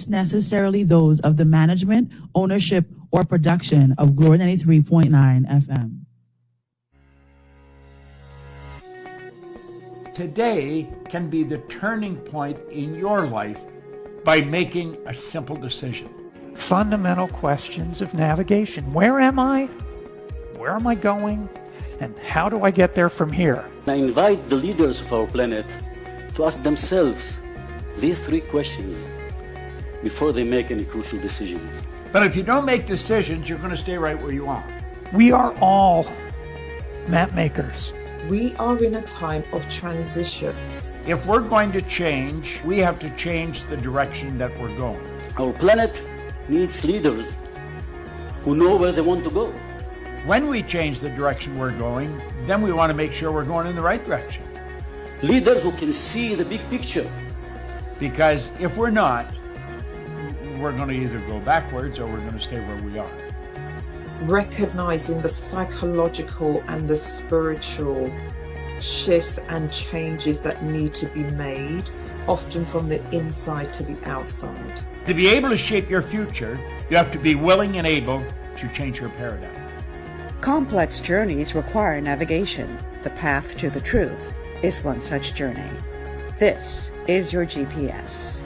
necessarily those of the management, ownership, or production of Glory 93.9 FM. Today can be the turning point in your life by making a simple decision. Fundamental questions of navigation. Where am I? Where am I going? And how do I get there from here? I invite the leaders of our planet to ask themselves these three questions before they make any crucial decisions. But if you don't make decisions, you're going to stay right where you are. We are all map makers. We are in a time of transition. If we're going to change, we have to change the direction that we're going. Our planet needs leaders who know where they want to go. When we change the direction we're going, then we want to make sure we're going in the right direction. Leaders who can see the big picture. Because if we're not, we're going to either go backwards or we're going to stay where we are. Recognizing the psychological and the spiritual shifts and changes that need to be made, often from the inside to the outside. To be able to shape your future, you have to be willing and able to change your paradigm. Complex journeys require navigation. The path to the truth is one such journey. This is your GPS.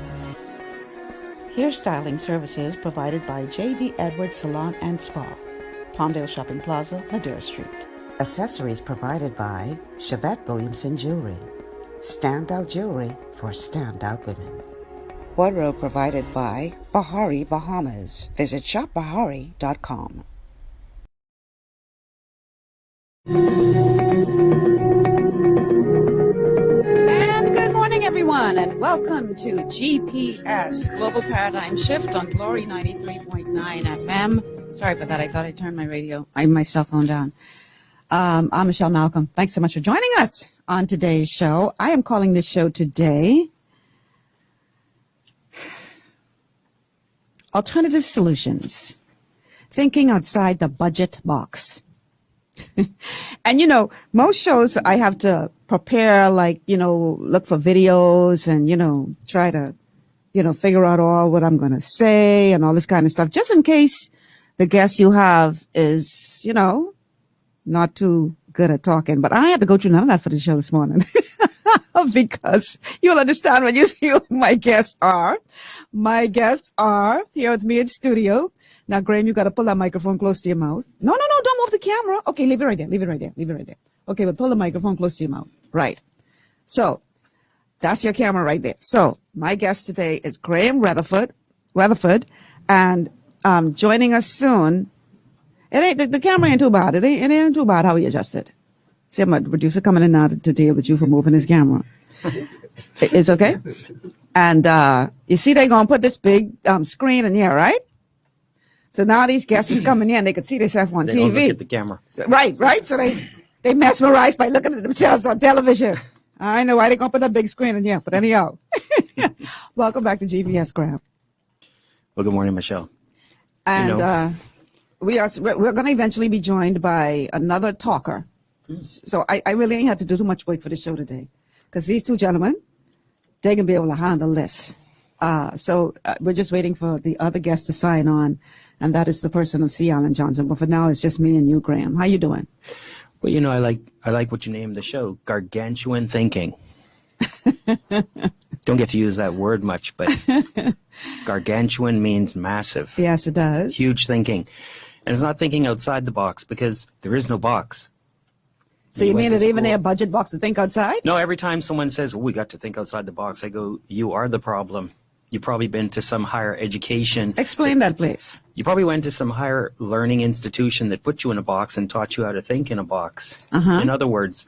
Hairstyling services provided by J.D. Edwards Salon and Spa, Palmdale Shopping Plaza, Madera Street. Accessories provided by Chevette Williamson Jewelry. Standout jewelry for standout women. Wardrobe provided by Bahari Bahamas. Visit shopbahari.com. And good morning, everyone, and welcome to GPS Global Paradigm Shift on Glory 93.9 FM. Sorry about that. I thought I turned my cell phone down. I'm Michelle Malcolm. Thanks so much for joining us on today's show. I am calling this show today Alternative Solutions, Thinking Outside the Budget Box. And, most shows I have to prepare, look for videos and, try to, figure out all what I'm going to say and all this kind of stuff, just in case the guest you have is, not too good at talking. But I had to go through none of that for the show this morning because you'll understand when you see who my guests are. My guests are here with me in studio. Now, Graham, you got to pull that microphone close to your mouth. No, don't move the camera. Okay, leave it right there. Okay, but pull the microphone close to your mouth. Right. So that's your camera right there. So my guest today is Graham Weatherford, and joining us soon. It ain't the camera ain't too bad. It ain't too bad how he adjusted. See, my producer coming in now to deal with you for moving his camera. It's okay. And you see, they gonna put this big screen in here, right? So now these guests is coming in. They could see themselves on TV. Don't look at the camera. So, right. So they mesmerized by looking at themselves on television. I know why they're going to put that big screen in here. But anyhow, welcome back to GPS, Graham. Well, good morning, Michelle. And we're going to eventually be joined by another talker. So I really ain't had to do too much work for the show today. Because these two gentlemen, they can be able to handle this. So we're just waiting for the other guest to sign on. And that is the person of C. Alan Johnson. But for now, it's just me and you, Graham. How you doing? Well, I like what you named the show, Gargantuan Thinking. Don't get to use that word much, but gargantuan means massive. Yes, it does. Huge thinking. And it's not thinking outside the box because there is no box. So you mean it even a budget box to think outside? No, every time someone says, we got to think outside the box, I go, you are the problem. You've probably been to some higher education. Explain that, please. You probably went to some higher learning institution that put you in a box and taught you how to think in a box. In other words,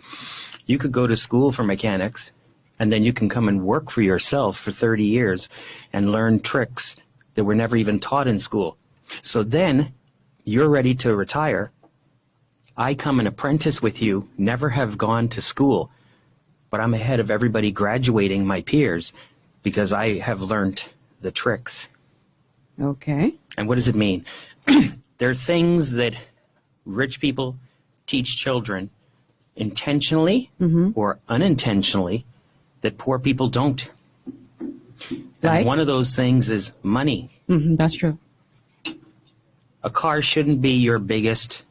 you could go to school for mechanics, and then you can come and work for yourself for 30 years and learn tricks that were never even taught in school. So then you're ready to retire. I come and apprentice with you, never have gone to school, but I'm ahead of everybody graduating, my peers, because I have learned the tricks. Okay. And what does it mean? There are things that rich people teach children intentionally or unintentionally that poor people don't. And Like? one of those things is money. That's true. A car shouldn't be your biggest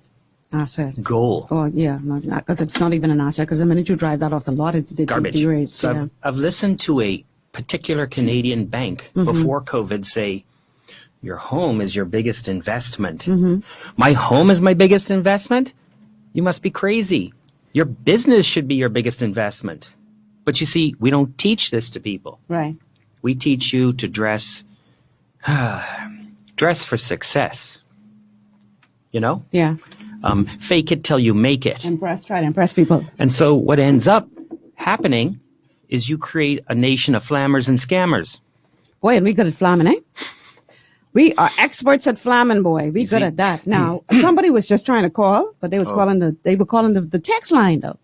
Asset. goal. Oh, yeah, because it's not even an asset. Because the minute you drive that off the lot, it Garbage. degrades. So Yeah. I've listened to a particular Canadian bank before COVID say, your home is your biggest investment. My home is my biggest investment? You must be crazy. Your business should be your biggest investment. But you see, we don't teach this to people. Right. We teach you to dress for success. You know? Yeah. Fake it till you make it. Try to impress people. And so what ends up happening is you create a nation of flammers and scammers. Boy, and we good at flamming, eh? We are experts at flamming, boy. We good at that. Now, somebody was just trying to call, but they were calling the text line though.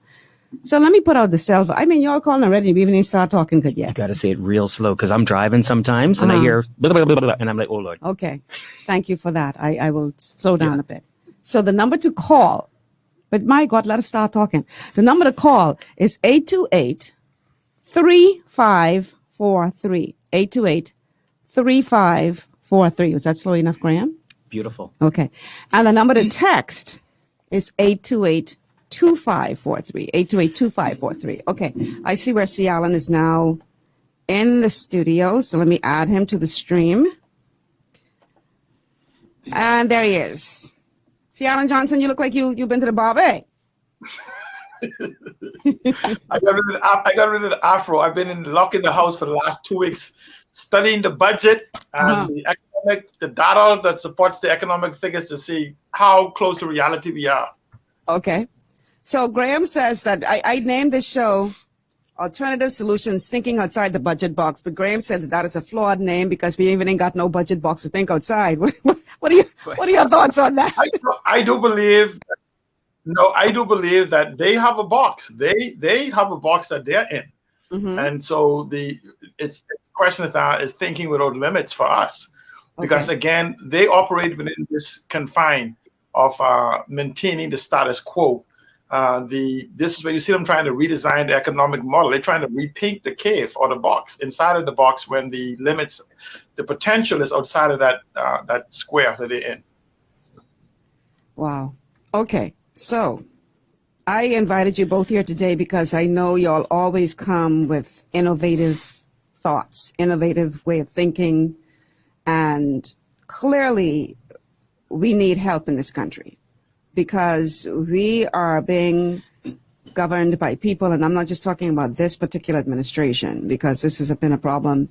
So let me put out the cell phone. I mean, y'all calling already. We even didn't start talking good yet. You got to say it real slow because I'm driving sometimes and I hear blah, blah, blah, blah, and I'm like, oh Lord. Okay. Thank you for that. I will slow down a bit. So the number to call, but my God, let us start talking. The number to call is 828-3543. 828-3543. Was that slow enough, Graham? Beautiful. Okay. And the number to text is 828-2543. 828-2543. Okay. I see where C. Allen is now in the studio. So let me add him to the stream. And there he is. C. Allen Johnson, you look like you've been to the barber. I got rid of the afro. I've been locked in the house for the last 2 weeks, studying the budget and the data that supports the economic figures to see how close to reality we are. Okay. So Graham says that I named this show Alternative Solutions, Thinking Outside the Budget Box. But Graham said that is a flawed name because we even ain't got no budget box to think outside. What are your thoughts on that? I do believe that they have a box. They have a box that they're in. And so the question is thinking without limits for us. Because again, they operate within this confine of maintaining the status quo. This is where you see them trying to redesign the economic model. They're trying to repaint the cave or the box inside of the box when the limits, the potential is outside of that square that they're in. Wow. Okay. So I invited you both here today because I know y'all always come with innovative thoughts, innovative way of thinking, and clearly we need help in this country. Because we are being governed by people, and I'm not just talking about this particular administration, because this has been a problem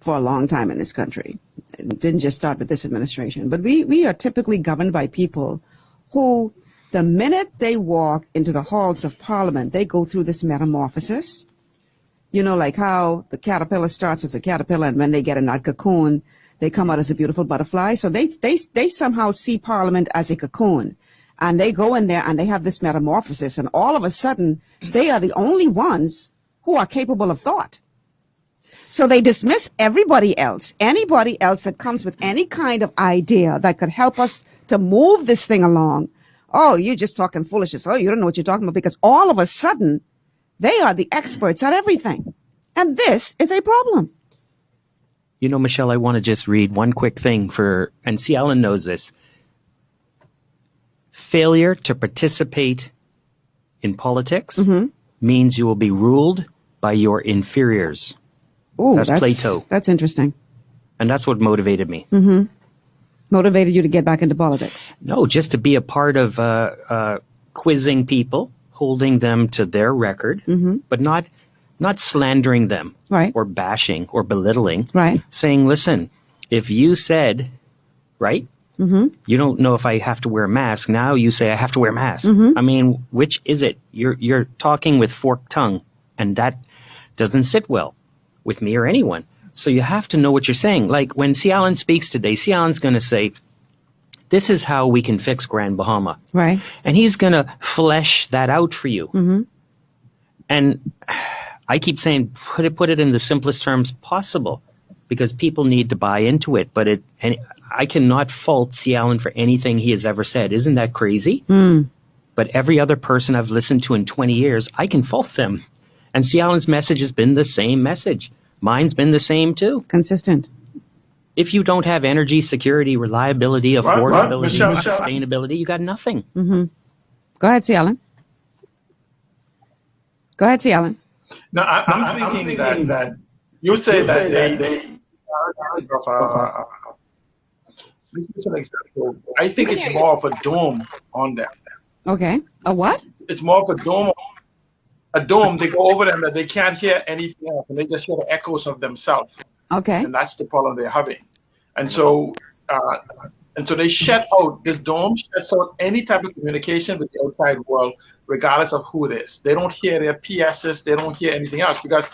for a long time in this country. It didn't just start with this administration. But we are typically governed by people who, the minute they walk into the halls of Parliament, they go through this metamorphosis. You know, like how the caterpillar starts as a caterpillar, and when they get in that cocoon, they come out as a beautiful butterfly. So they somehow see Parliament as a cocoon. And they go in there and they have this metamorphosis, and all of a sudden they are the only ones who are capable of thought. So they dismiss everybody else, anybody else that comes with any kind of idea that could help us to move this thing along. Oh, you're just talking foolishness. Oh, you don't know what you're talking about, because all of a sudden they are the experts at everything. And this is a problem. You know, Michelle, I want to just read one quick thing and C. Allen knows this. Failure to participate in politics means you will be ruled by your inferiors. Ooh, that's Plato. That's interesting. And that's what motivated me. Motivated you to get back into politics? No, just to be a part of quizzing people, holding them to their record, but not slandering them, right, or bashing or belittling. Right. Saying, listen, if you said, right, you don't know if I have to wear a mask. Now you say I have to wear a mask. I mean, which is it? You're talking with forked tongue, and that doesn't sit well with me or anyone. So you have to know what you're saying. Like when C. Allen speaks today, C. Allen's going to say, this is how we can fix Grand Bahama. Right. And he's going to flesh that out for you. And I keep saying, put it in the simplest terms possible, because people need to buy into it. But I cannot fault C. Allen for anything he has ever said. Isn't that crazy? But every other person I've listened to in 20 years, I can fault them. And C. Allen's message has been the same message. Mine's been the same too. Consistent. If you don't have energy security, reliability, affordability, Michelle. sustainability, you got nothing. Mm-hmm. Go ahead, C. Allen. Go ahead, C. Allen. No, I'm thinking that you say that they this is an example. I think it's more of a dome on them. Okay. A what? It's more of a dome. A dome. They go over them that they can't hear anything else, and they just hear the echoes of themselves. Okay. And that's the problem they're having. And so they shut out, this dome shuts out any type of communication with the outside world, regardless of who it is. They don't hear their PSs, they don't hear anything else, because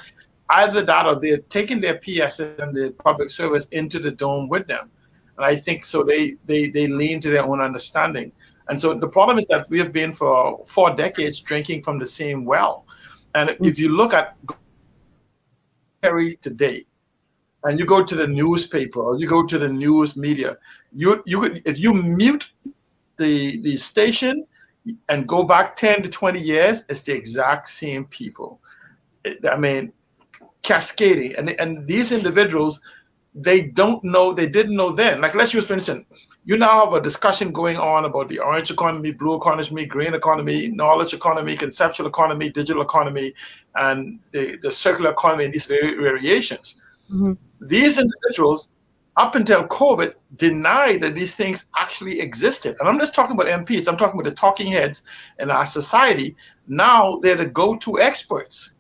either that or they're taking their PSs and the public service into the dome with them. And I think so they lean to their own understanding. And so the problem is that we have been for 4 decades drinking from the same well. And if you look at today, and you go to the newspaper or you go to the news media, you could, if you mute the station and go back 10 to 20 years, it's the exact same people. I mean, cascading. And these individuals, they didn't know then. Like, let's use, for instance, you now have a discussion going on about the orange economy, blue economy, green economy, knowledge economy, conceptual economy, digital economy, and the circular economy, and these variations. Mm-hmm. These individuals, up until COVID, denied that these things actually existed. And I'm just talking about MPs. I'm talking about the talking heads in our society. Now they're the go-to experts,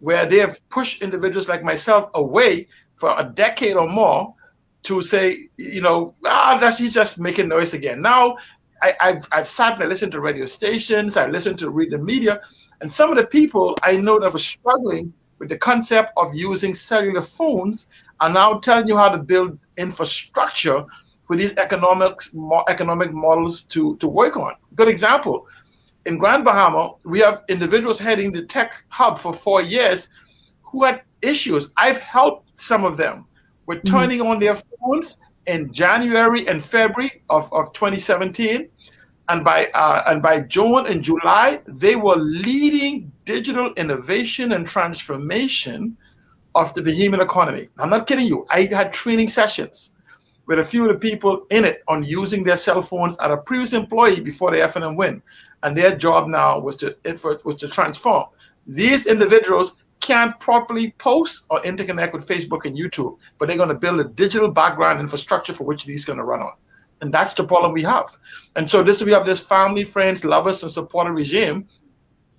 where they have pushed individuals like myself away for a decade or more to say, he's just making noise again. Now, I've sat and I listened to radio stations, I listened to read the media, and some of the people I know that were struggling with the concept of using cellular phones are now telling you how to build infrastructure for these economic models to work on. Good example, in Grand Bahama, we have individuals heading the tech hub for 4 years who had issues. I've helped some of them with turning on their phones in January and February of 2017. And by June and July, they were leading digital innovation and transformation of the Bahamian economy. I'm not kidding you. I had training sessions with a few of the people in it on using their cell phones at a previous employee before they F&M win. And their job now was to transform. These individuals can't properly post or interconnect with Facebook and YouTube, but they're going to build a digital background infrastructure for which these are going to run on. And that's the problem we have. And so we have this family, friends, lovers, and supporter regime,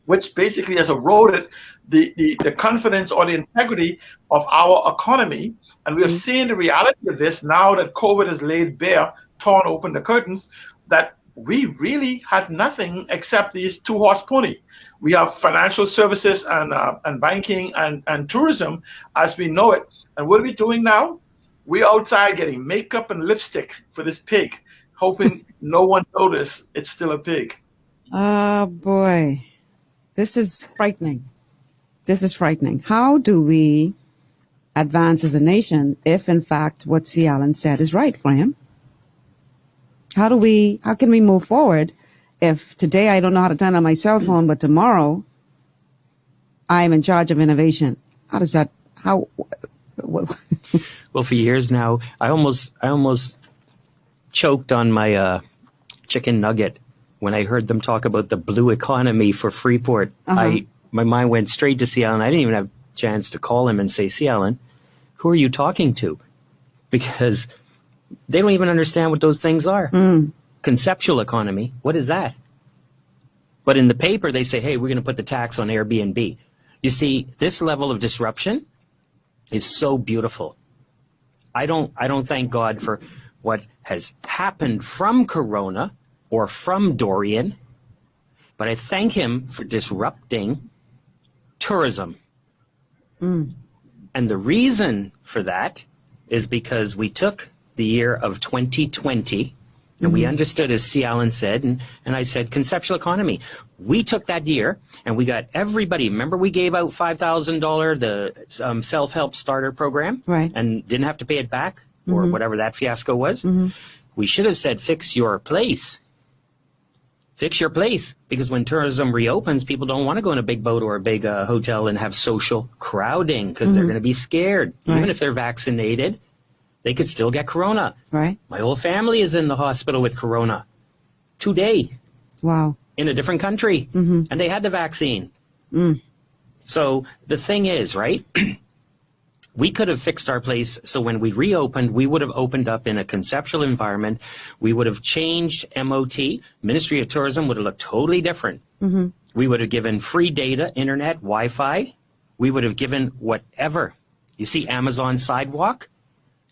which basically has eroded the confidence or the integrity of our economy. And we have seen the reality of this now that COVID has laid bare, torn open the curtains, that we really have nothing except these 2-horse pony. We have financial services and banking and tourism as we know it. And what are we doing now? We're outside getting makeup and lipstick for this pig, hoping no one notices it's still a pig. Oh, boy. This is frightening. This is frightening. How do we advance as a nation if, in fact, what C. Allen said is right, Graham? How can we move forward if today I don't know how to turn on my cell phone, but tomorrow I'm in charge of innovation? Well, for years now, I almost choked on my chicken nugget when I heard them talk about the blue economy for Freeport. My mind went straight to C. Allen. I didn't even have a chance to call him and say, C. Allen, who are you talking to? Because they don't even understand what those things are. Conceptual economy, what is that? But in the paper, they say, hey, we're going to put the tax on Airbnb. You see, this level of disruption is so beautiful. I don't thank God for what has happened from Corona or from Dorian, but I thank him for disrupting tourism. And the reason for that is because we took the year of 2020 and we understood, as C. Allen said, and I said, conceptual economy. We took that year and we got everybody. Remember, we gave out $5,000, the self-help starter program, right? And didn't have to pay it back or whatever that fiasco was. We should have said, fix your place. Fix your place, because when tourism reopens, people don't want to go in a big boat or a big hotel and have social crowding because they're going to be scared. Right. Even if they're vaccinated, they could still get corona. Right. My whole family is in the hospital with corona today. Wow. In a different country, and they had the vaccine. So the thing is, right, we could have fixed our place so when we reopened, we would have opened up in a conceptual environment. We would have changed MOT. Ministry of Tourism would have looked totally different. We would have given free data, internet, Wi-Fi. We would have given whatever. You see Amazon Sidewalk?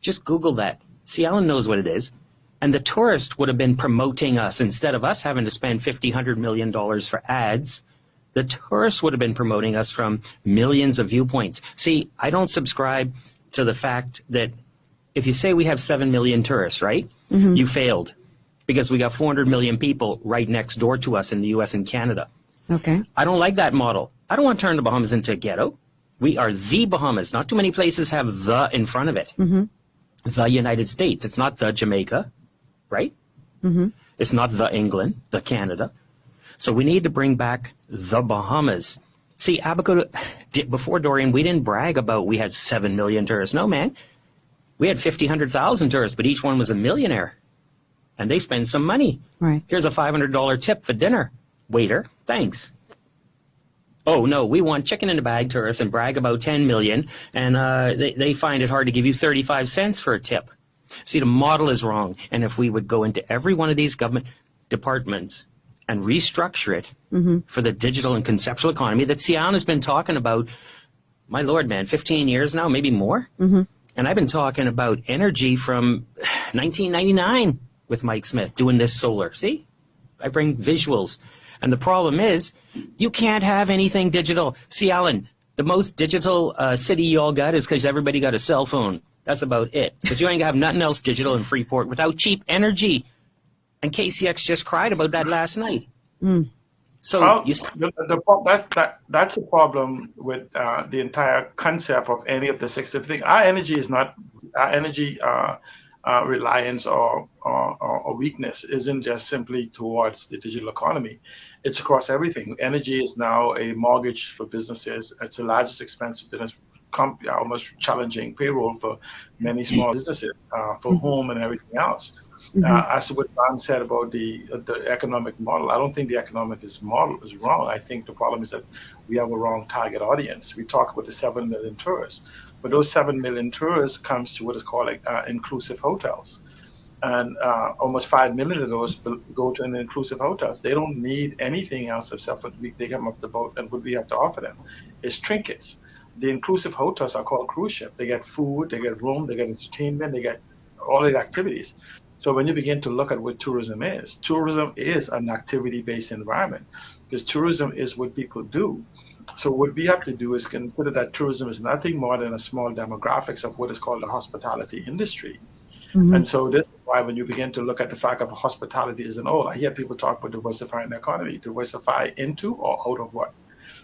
Just Google that. See, Alan knows what it is. And the tourist would have been promoting us. Instead of us having to spend $50, $100 million for ads, the tourist would have been promoting us from millions of viewpoints. See, I don't subscribe to the fact that if you say we have 7 million tourists, right, you failed, because we got 400 million people right next door to us in the U.S. and Canada. Okay. I don't like that model. I don't want to turn the Bahamas into a ghetto. We are the Bahamas. Not too many places have the in front of it. The United States. It's not the Jamaica, right? It's not the England, the Canada. So we need to bring back the Bahamas. See, Abaco, before Dorian, we didn't brag about we had 7 million tourists. No, man. We had 50, 100,000 tourists, but each one was a millionaire. And they spend some money. Right. Here's a $500 tip for dinner. Waiter, thanks. Oh, no, we want chicken in a bag tourists and brag about 10 million, and they find it hard to give you 35 cents for a tip. See, the model is wrong. And if we would go into every one of these government departments and restructure it for the digital and conceptual economy that Sian has been talking about, my Lord, man, 15 years now, maybe more. And I've been talking about energy from 1999 with Mike Smith doing this solar. See, I bring visuals. And the problem is, you can't have anything digital. See, Alan, the most digital city you all got is because everybody got a cell phone. That's about it. But you ain't have nothing else digital in Freeport without cheap energy. And KCX just cried about that last night. So well, that's a problem with the entire concept of any of the six different things. Our energy is not our energy reliance or weakness isn't just simply towards the digital economy. It's across everything. Energy is now a mortgage for businesses. It's the largest expense of business, almost challenging payroll for many small businesses, for home and everything else. As to what Ron said about the economic model, I don't think the economic model is wrong. I think the problem is that we have a wrong target audience. We talk about the 7 million tourists, but those 7 million tourists comes to what is called inclusive hotels. And almost 5 million of those go to an inclusive hotels. They don't need anything else except for they come up the boat, and what we have to offer them is trinkets. The inclusive hotels are called cruise ship. They get food, they get room, they get entertainment, they get all the activities. So when you begin to look at what tourism is an activity-based environment, because tourism is what people do. So what we have to do is consider that tourism is nothing more than a small demographics of what is called the hospitality industry. And so this is why when you begin to look at the fact of hospitality as an whole, I hear people talk about diversifying the economy. Diversify into or out of what?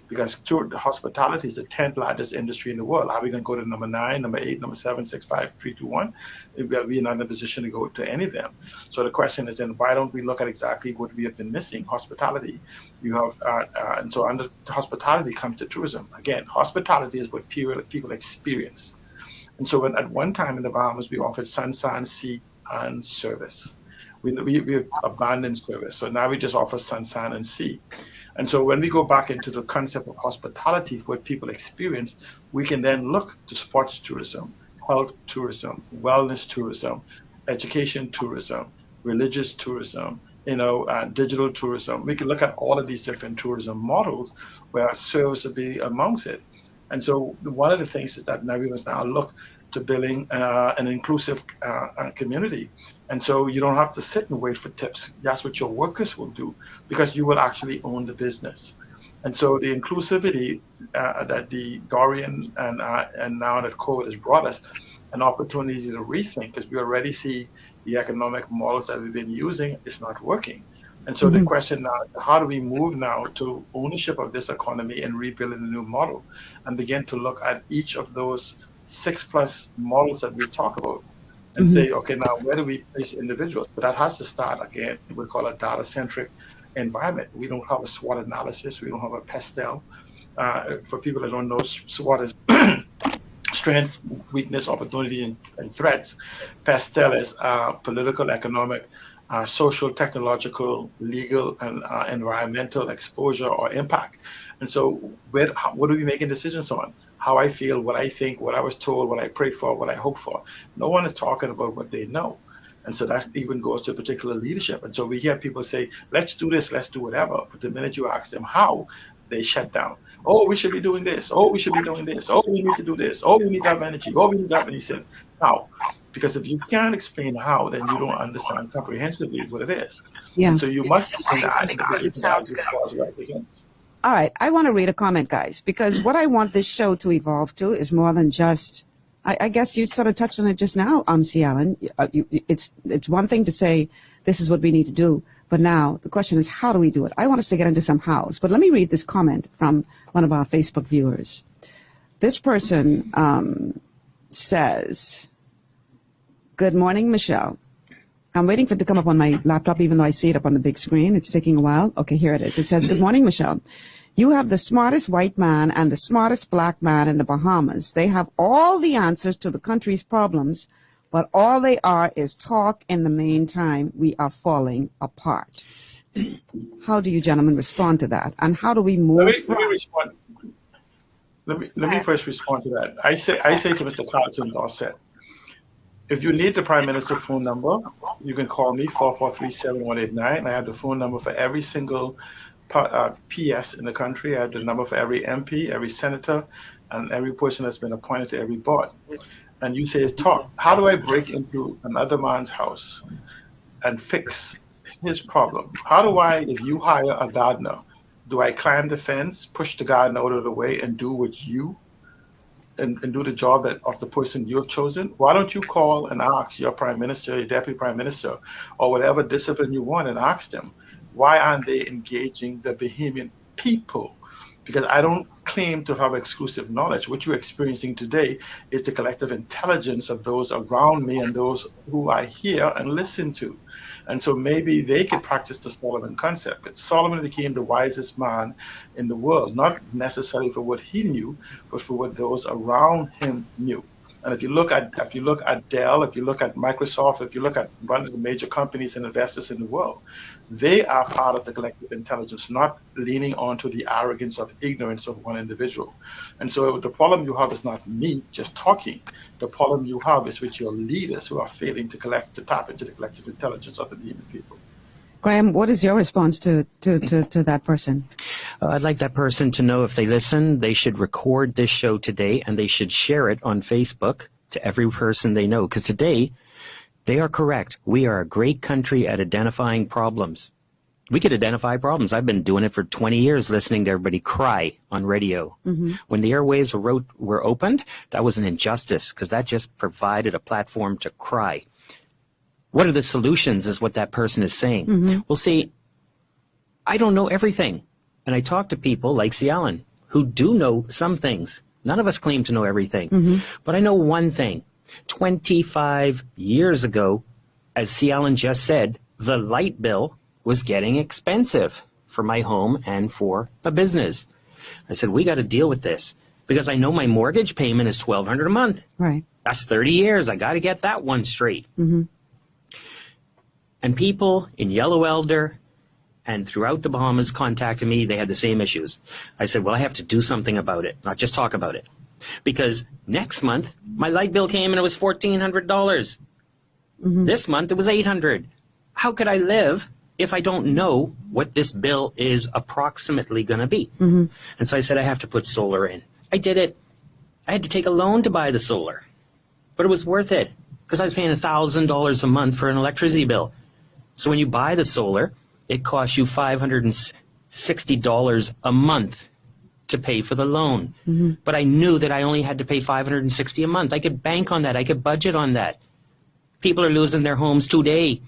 Because hospitality is the 10th largest industry in the world. Are we going to go to number 9, number 8, number 7, 6, 5, 3, 2, 1? We're not in a position to go to any of them. So the question is then, why don't we look at exactly what we have been missing? Hospitality. You have, and so under hospitality comes to tourism. Again, hospitality is what people experience. And so at one time in the Bahamas, we offered sun, sea, and service. We abandoned service. So now we just offer sun, and sea. And so when we go back into the concept of hospitality, what people experience, we can then look to sports tourism, health tourism, wellness tourism, education tourism, religious tourism, digital tourism. We can look at all of these different tourism models where service will be amongst it. And so one of the things is that now we must now look to building an inclusive community. And so you don't have to sit and wait for tips. That's what your workers will do, because you will actually own the business. And so the inclusivity that the Dorian and now that COVID has brought us an opportunity to rethink, because we already see the economic models that we've been using is not working. And so the question now is, how do we move now to ownership of this economy and rebuilding a new model and begin to look at each of those 6+ models that we talk about and say, okay, now where do we place individuals? But that has to start, again, we call it data-centric environment. We don't have a SWOT analysis. We don't have a PESTEL. For people that don't know, SWOT is strength, weakness, opportunity, and threats. PESTEL is political, economic, social, technological, legal, and environmental exposure or impact. And so what are we making decisions on? How I feel, what I think, what I was told, what I prayed for, what I hope for. No one is talking about what they know. And so that even goes to particular leadership. And so we hear people say, let's do this, let's do whatever. But the minute you ask them how, they shut down. Oh, we should be doing this. Oh, we should be doing this. Oh, we need to do this. Oh, we need to have energy. Oh, we need to have energy. Said, how? Because if you can't explain how, then you don't understand comprehensively what it is. Yeah. And so you must say something about it. Sounds good. Right. All right. I want to read a comment, guys, because what I want this show to evolve to is more than just, I guess you sort of touched on it just now, C. Allen. It's one thing to say, this is what we need to do. But now the question is, how do we do it? I want us to get into some hows. But let me read this comment from one of our Facebook viewers. This person says, good morning, Michelle. I'm waiting for it to come up on my laptop, even though I see it up on the big screen. It's taking a while. Okay, here it is. It says, good morning, Michelle. You have the smartest white man and the smartest black man in the Bahamas. They have all the answers to the country's problems, but all they are is talk in the meantime. We are falling apart. How do you gentlemen respond to that? And how do we move Let me first respond to that. I say to Mr. Carlton Dorset, if you need the Prime Minister's phone number, you can call me, 443-7189. I have the phone number for every single PS in the country. I have the number for every MP, every senator, and every person that's been appointed to every board. And you say, talk. How do I break into another man's house and fix his problem? How do I, if you hire a gardener, do I climb the fence, push the gardener out of the way, and do what you and do the job of the person you have chosen? Why don't you call and ask your prime minister, your deputy prime minister, or whatever discipline you want, and ask them, why aren't they engaging the Bahamian people? Because I don't claim to have exclusive knowledge. What you're experiencing today is the collective intelligence of those around me and those who I hear and listen to. And so maybe they could practice the Solomon concept. But Solomon became the wisest man in the world, not necessarily for what he knew, but for what those around him knew. And if you look at Dell, if you look at Microsoft, if you look at one of the major companies and investors in the world, they are part of the collective intelligence, not leaning onto the arrogance of ignorance of one individual. And so the problem you have is not me just talking. The problem you have is with your leaders who are failing to tap into the collective intelligence of the Bahamian people. Graham, what is your response to that person? I'd like that person to know if they listen, they should record this show today and they should share it on Facebook to every person they know. Because today, they are correct. We are a great country at identifying problems. We could identify problems. I've been doing it for 20 years, listening to everybody cry on radio. Mm-hmm. When the airwaves were opened, that was an injustice because that just provided a platform to cry. What are the solutions is what that person is saying. Mm-hmm. Well, see, I don't know everything. And I talk to people like C. Allen who do know some things. None of us claim to know everything. Mm-hmm. But I know one thing. 25 years ago, as C. Allen just said, the light bill was getting expensive for my home and for a business. I said, we got to deal with this because I know my mortgage payment is $1,200 a month. Right. That's 30 years. I got to get that one straight. Mm-hmm. And people in Yellow Elder and throughout the Bahamas contacted me. They had the same issues. I said, well, I have to do something about it, not just talk about it. Because next month, my light bill came and it was $1,400. Mm-hmm. This month, it was $800. How could I live if I don't know what this bill is approximately going to be? Mm-hmm. And so I said, I have to put solar in. I did it. I had to take a loan to buy the solar. But it was worth it because I was paying $1,000 a month for an electricity bill. So when you buy the solar, it costs you $560 a month to pay for the loan. Mm-hmm. But I knew that I only had to pay $560 a month. I could bank on that. I could budget on that. People are losing their homes today.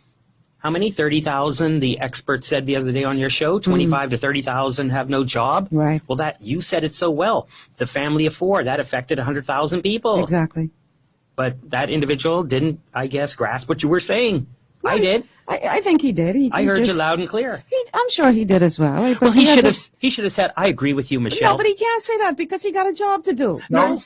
How many? 30,000, the expert said the other day on your show, 25 to 30,000 have no job. Right. Well, that you said it so well. The family of four, that affected 100,000 people. Exactly. But that individual didn't, I guess, grasp what you were saying. Right. I did. I think he did. I heard you loud and clear. I'm sure he did as well. Well, he should have said, I agree with you, Michelle. No, but he can't say that because he got a job to do. No,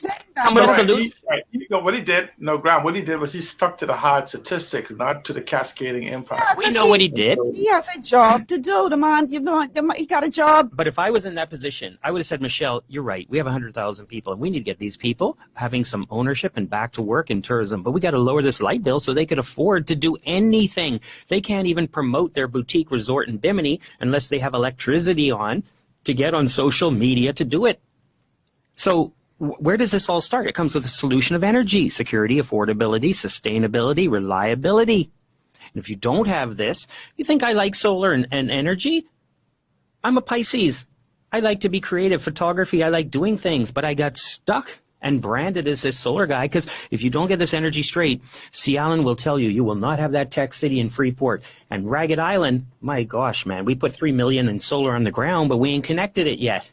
what he did, Graham, what he did was he stuck to the hard statistics, not to the cascading impact. We know what he did. He has a job to do. The man, he got a job. But if I was in that position, I would have said, Michelle, you're right. We have 100,000 people, and we need to get these people having some ownership and back to work in tourism. But we got to lower this light bill so they could afford to do anything. They can't even promote their boutique resort in Bimini unless they have electricity on to get on social media to do it. So where does this all start? It comes with a solution of energy, security, affordability, sustainability, reliability. And if you don't have this, you think I like solar and energy? I'm a Pisces. I like to be creative, photography. I like doing things, but I got stuck and branded as this solar guy, because if you don't get this energy straight, C. Allen will tell you, you will not have that tech city in Freeport. And Ragged Island, my gosh, man, we put $3 million in solar on the ground, but we ain't connected it yet.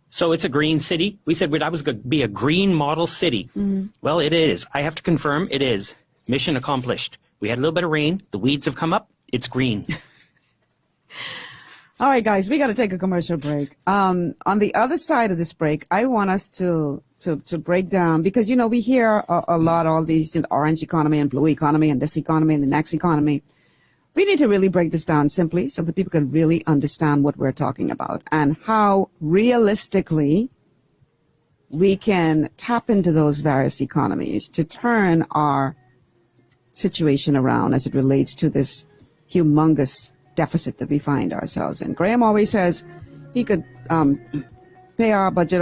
So it's a green city. We said I was going to be a green model city. Mm-hmm. Well, it is. I have to confirm it is. Mission accomplished. We had a little bit of rain. The weeds have come up. It's green. All right, guys, we got to take a commercial break. On the other side of this break, I want us to break down, because, we hear a lot, all these, the orange economy and blue economy and this economy and the next economy. We need to really break this down simply so that people can really understand what we're talking about and how realistically we can tap into those various economies to turn our situation around as it relates to this humongous deficit that we find ourselves in. Graham always says he could pay our budget,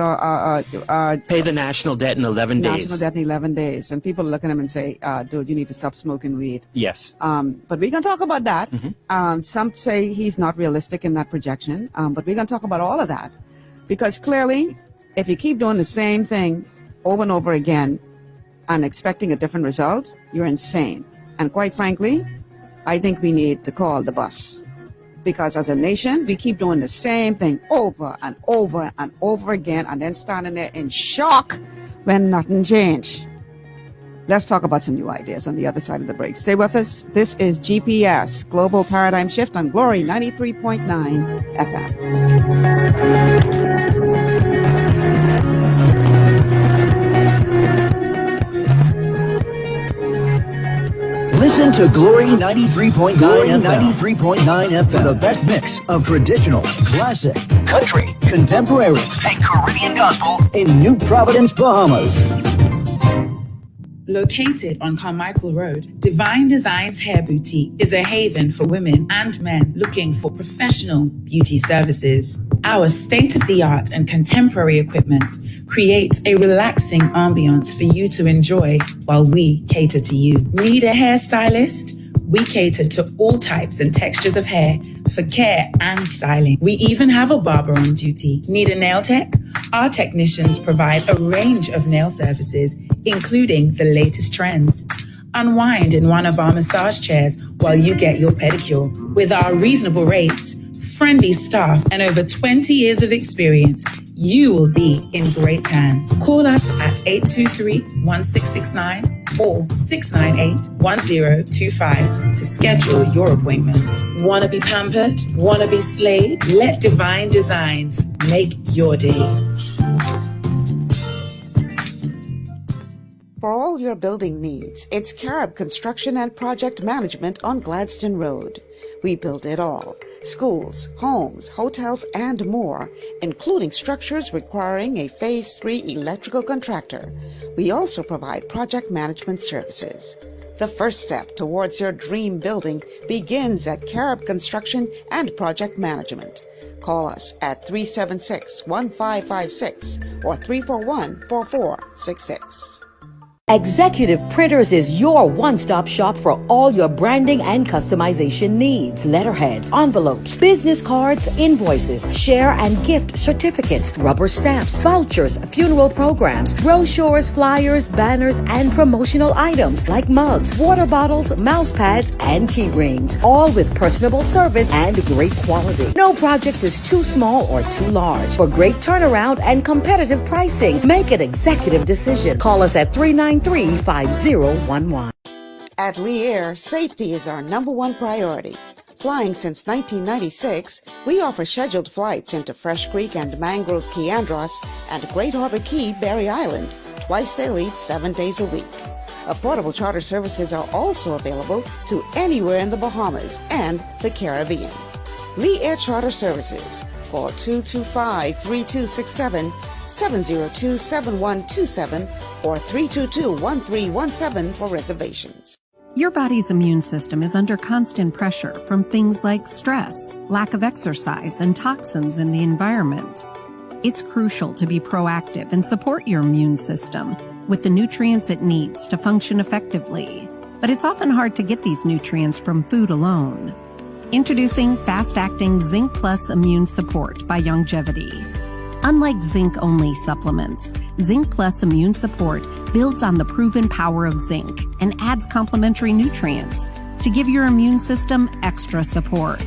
pay the national debt in 11 days. National debt in 11 days. And people look at him and say, dude, you need to stop smoking weed. Yes. But we can talk about that. Mm-hmm. Some say he's not realistic in that projection. But we're going to talk about all of that. Because clearly, if you keep doing the same thing over and over again and expecting a different result, you're insane. And quite frankly, I think we need to call the bus. Because as a nation, we keep doing the same thing over and over and over again and then standing there in shock when nothing changed. Let's talk about some new ideas on the other side of the break. Stay with us. This is GPS, Global Paradigm Shift on Glory 93.9 FM. Listen to Glory 93.9 and 93.9 FM for the best mix of traditional, classic, country, contemporary, and Caribbean gospel in New Providence, Bahamas. Located on Carmichael Road, Divine Designs Hair Boutique is a haven for women and men looking for professional beauty services. Our state-of-the-art and contemporary equipment creates a relaxing ambiance for you to enjoy while we cater to you. Need a hairstylist? We cater to all types and textures of hair for care and styling. We even have a barber on duty. Need a nail tech? Our technicians provide a range of nail services, including the latest trends. Unwind in one of our massage chairs while you get your pedicure. With our reasonable rates, friendly staff, and over 20 years of experience, you will be in great hands. Call us at 823-1669 or 698-1025 to schedule your appointment. Want to be pampered? Want to be slayed? Let Divine Designs make your day. For all your building needs, it's Carib Construction and Project Management on Gladstone Road. We build it all. Schools, homes, hotels, and more, including structures requiring a Phase 3 electrical contractor. We also provide project management services. The first step towards your dream building begins at Carib Construction and Project Management. Call us at 376-1556 or 341-4466. Executive Printers is your one-stop shop for all your branding and customization needs. Letterheads, envelopes, business cards, invoices, share and gift certificates, rubber stamps, vouchers, funeral programs, brochures, flyers, banners, and promotional items like mugs, water bottles, mouse pads, and key rings, all with personable service and great quality. No project is too small or too large. For great turnaround and competitive pricing, make an executive decision. Call us at 393-5011. At Lee Air, safety is our #1 priority. Flying since 1996, we offer scheduled flights into Fresh Creek and Mangrove Key Andros and Great Harbor Key, Berry Island, twice daily, 7 days a week. Affordable charter services are also available to anywhere in the Bahamas and the Caribbean. Lee Air Charter Services. Call 225-3267, 702-7127, or 322-1317 for reservations. Your body's immune system is under constant pressure from things like stress, lack of exercise, and toxins in the environment. It's crucial to be proactive and support your immune system with the nutrients it needs to function effectively. But it's often hard to get these nutrients from food alone. Introducing fast-acting Zinc Plus Immune Support by Longevity. Unlike zinc-only supplements, Zinc Plus Immune Support builds on the proven power of zinc and adds complementary nutrients to give your immune system extra support.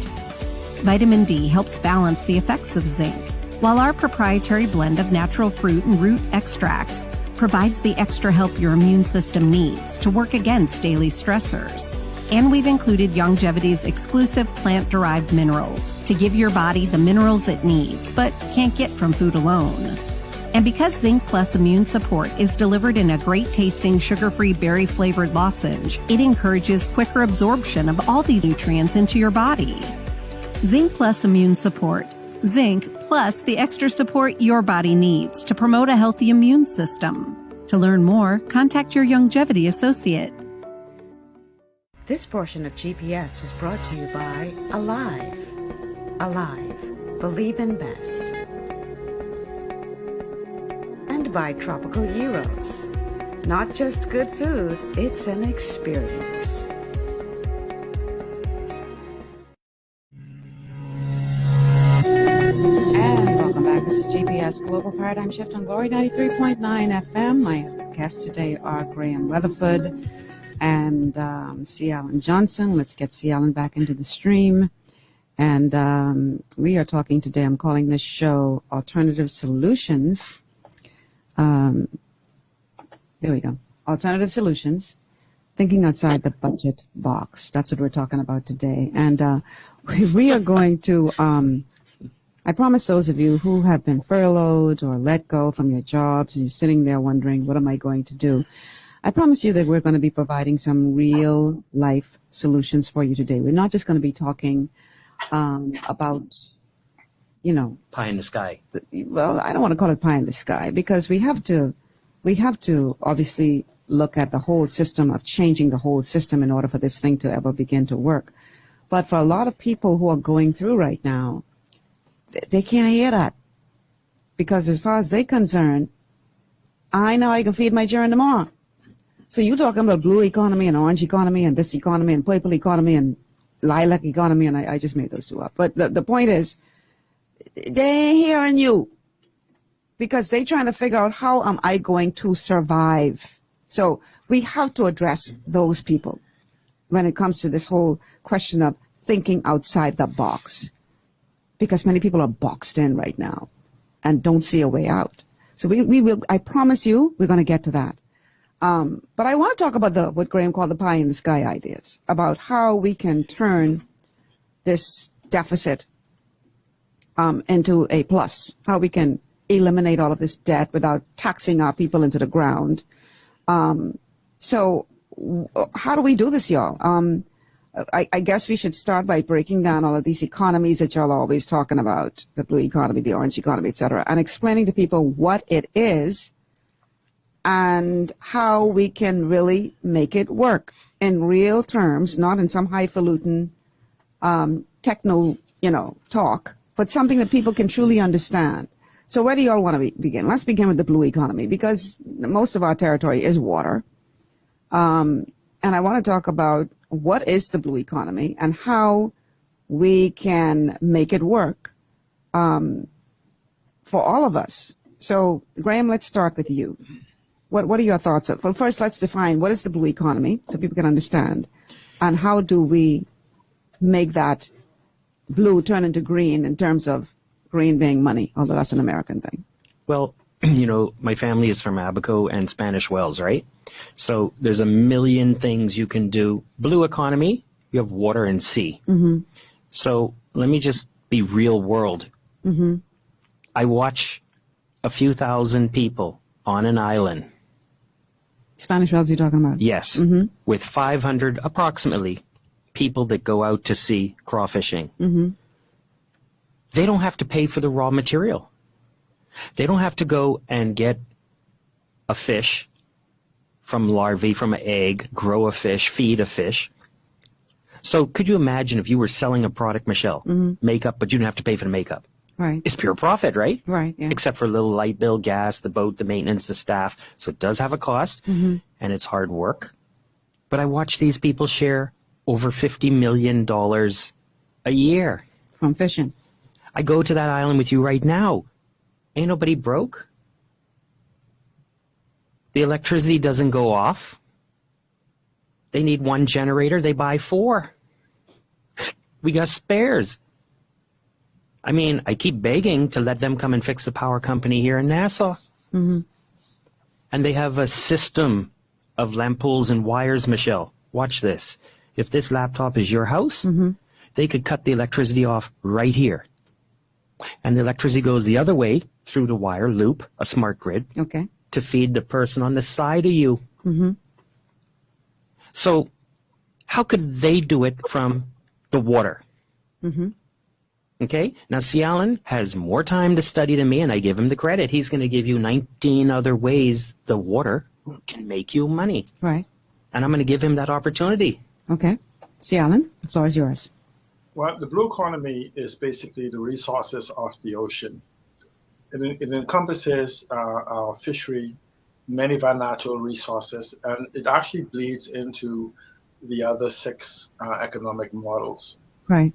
Vitamin D helps balance the effects of zinc, while our proprietary blend of natural fruit and root extracts provides the extra help your immune system needs to work against daily stressors. And we've included Longevity's exclusive plant-derived minerals to give your body the minerals it needs, but can't get from food alone. And because Zinc Plus Immune Support is delivered in a great-tasting, sugar-free, berry-flavored lozenge, it encourages quicker absorption of all these nutrients into your body. Zinc Plus Immune Support. Zinc plus the extra support your body needs to promote a healthy immune system. To learn more, contact your Longevity associate. This portion of GPS is brought to you by Alive. Alive. Believe in best. And by Tropical Gyros. Not just good food, it's an experience. And welcome back. This is GPS Global Paradigm Shift on Glory 93.9 FM. My guests today are Graham Weatherford and C. Allen Johnson. Let's get C. Allen back into the stream. And we are talking today, I'm calling this show Alternative Solutions. There we go. Alternative Solutions, thinking outside the budget box. That's what we're talking about today. And we are going to, I promise those of you who have been furloughed or let go from your jobs and you're sitting there wondering, what am I going to do? I promise you that we're going to be providing some real life solutions for you today. We're not just going to be talking about, you know, pie in the sky. Well, I don't want to call it pie in the sky because we have to obviously look at the whole system of changing the whole system in order for this thing to ever begin to work. But for a lot of people who are going through right now, they can't hear that because as far as they're concerned, I know I can feed my children tomorrow. So you're talking about blue economy and orange economy and this economy and purple economy and lilac economy, and I just made those two up. But the point is, they ain't hearing you because they're trying to figure out how am I going to survive. So we have to address those people when it comes to this whole question of thinking outside the box because many people are boxed in right now and don't see a way out. So we will, I promise you, we're going to get to that. But I want to talk about what Graham called the pie in the sky ideas, about how we can turn this deficit into a plus, how we can eliminate all of this debt without taxing our people into the ground. So how do we do this, y'all? I guess we should start by breaking down all of these economies that y'all are always talking about, the blue economy, the orange economy, et cetera, and explaining to people what it is and how we can really make it work in real terms, not in some highfalutin techno, talk, but something that people can truly understand. So where do you all want to begin? Let's begin with the blue economy because most of our territory is water. And I want to talk about what is the blue economy and how we can make it work for all of us. So Graham, let's start with you. What are your thoughts? Well, first, let's define what is the blue economy so people can understand, and how do we make that blue turn into green in terms of green being money, although that's an American thing. Well, my family is from Abaco and Spanish Wells, right? So there's a million things you can do. Blue economy, you have water and sea. Mm-hmm. So let me just be real world. Mm-hmm. I watch a few thousand people on an island. Spanish Wells you're talking about? Yes. Mm-hmm. With 500 approximately people that go out to sea crawfishing. Mm-hmm. They don't have to pay for the raw material. They don't have to go and get a fish from larvae, from an egg, grow a fish, feed a fish. So could you imagine if you were selling a product, Michelle, Mm-hmm. makeup, but you didn't have to pay for the makeup? Right. It's pure profit, right? Right, yeah. Except for a little light bill, gas, the boat, the maintenance, the staff. So it does have a cost, Mm-hmm. and it's hard work. But I watch these people share over $50 million a year. From fishing. I go to that island with you right now. Ain't nobody broke. The electricity doesn't go off. They need one generator, they buy 4. We got spares. I mean, I keep begging to let them come and fix the power company here in Nassau. Mm-hmm. And they have a system of lamp poles and wires, Michelle. Watch this. If this laptop is your house, Mm-hmm. they could cut the electricity off right here. And the electricity goes the other way through the wire loop, a smart grid, Okay. to feed the person on the side of you. Mm-hmm. So how could they do it from the water? Mm-hmm. Okay? Now, C. Allen has more time to study than me, and I give him the credit. He's going to give you 19 other ways the water can make you money. Right. And I'm going to give him that opportunity. Okay. See, Alan, the floor is yours. Well, the blue economy is basically the resources of the ocean. It encompasses our fishery, many of our natural resources, and it actually bleeds into the other 6 economic models. Right.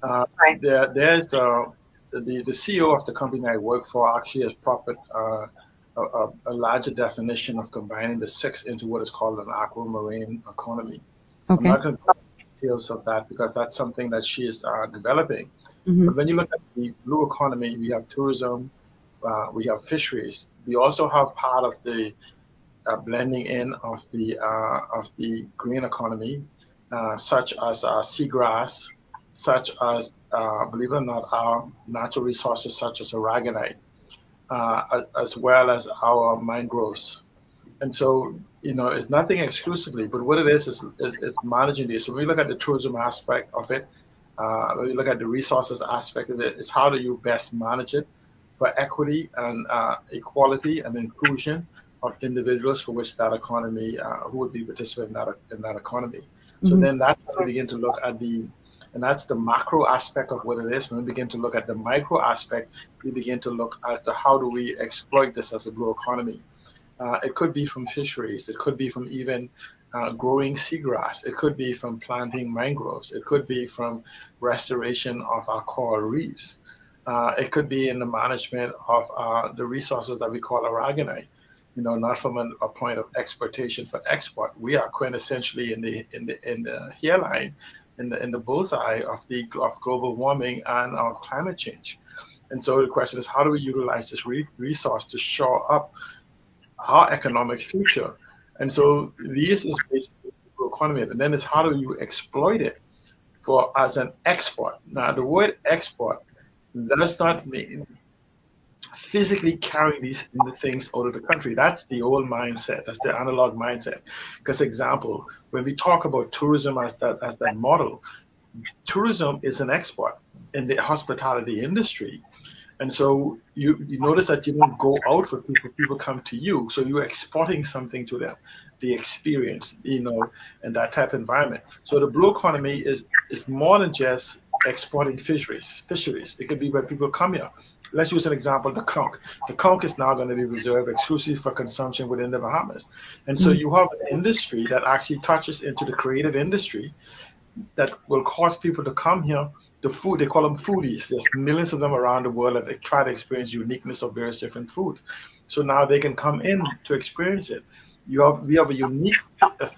There's the CEO of the company I work for actually has proffered a larger definition of combining the 6 into what is called an aquamarine economy. Okay. I'm not going to go into details of that because that's something that she is developing. Mm-hmm. But when you look at the blue economy, we have tourism, we have fisheries. We also have part of the blending in of the green economy, such as seagrass, such as, believe it or not, our natural resources such as aragonite, as well as our mangroves. And so, it's nothing exclusively, but what it is managing these. So when we look at the tourism aspect of it, when we look at the resources aspect of it, it's how do you best manage it for equity and equality and inclusion of individuals for which that economy, who would be participating in that economy. So Mm-hmm. then that's when we begin to look at and that's the macro aspect of what it is. When we begin to look at the micro aspect, we begin to look at how do we exploit this as a blue economy. It could be from fisheries. It could be from even growing seagrass. It could be from planting mangroves. It could be from restoration of our coral reefs. It could be in the management of the resources that we call aragonite. Not from a point of exportation for export. We are quintessentially in the hairline, in the bullseye of global warming and of climate change. And so the question is, how do we utilize this resource to shore up our economic future? And so this is basically the economy. And then it's how do you exploit it as an export? Now, the word export does not mean physically carrying these things out of the country. That's the old mindset. That's the analog mindset. Because, example, when we talk about tourism as that model, tourism is an export in the hospitality industry. And so you notice that you don't go out for people, people come to you. So you're exporting something to them, the experience, and that type of environment. So the blue economy is more than just exporting fisheries. It could be where people come here. Let's use an example, the conch. The conch is now going to be reserved exclusively for consumption within the Bahamas. And so you have an industry that actually touches into the creative industry that will cause people to come here. The food, they call them foodies. There's millions of them around the world that they try to experience uniqueness of various different foods. So now they can come in to experience it. We have a unique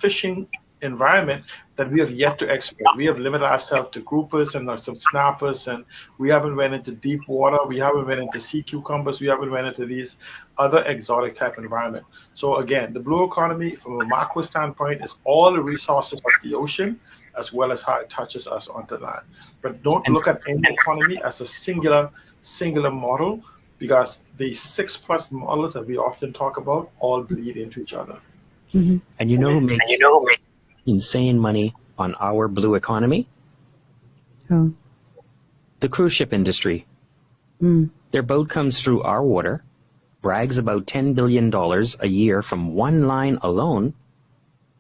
fishing environment that we have yet to explore. We have limited ourselves to groupers and some snappers, and we haven't went into deep water. We haven't went into sea cucumbers. We haven't went into these other exotic type environment. So again, the blue economy from a macro standpoint is all the resources of the ocean as well as how it touches us onto land. But don't look at any economy as a singular model, because the 6+ models that we often talk about all bleed into each other. Mm-hmm. And you know who makes insane money on our blue economy? Who? The cruise ship industry. Their boat comes through our water, brags about $10 billion a year from one line alone.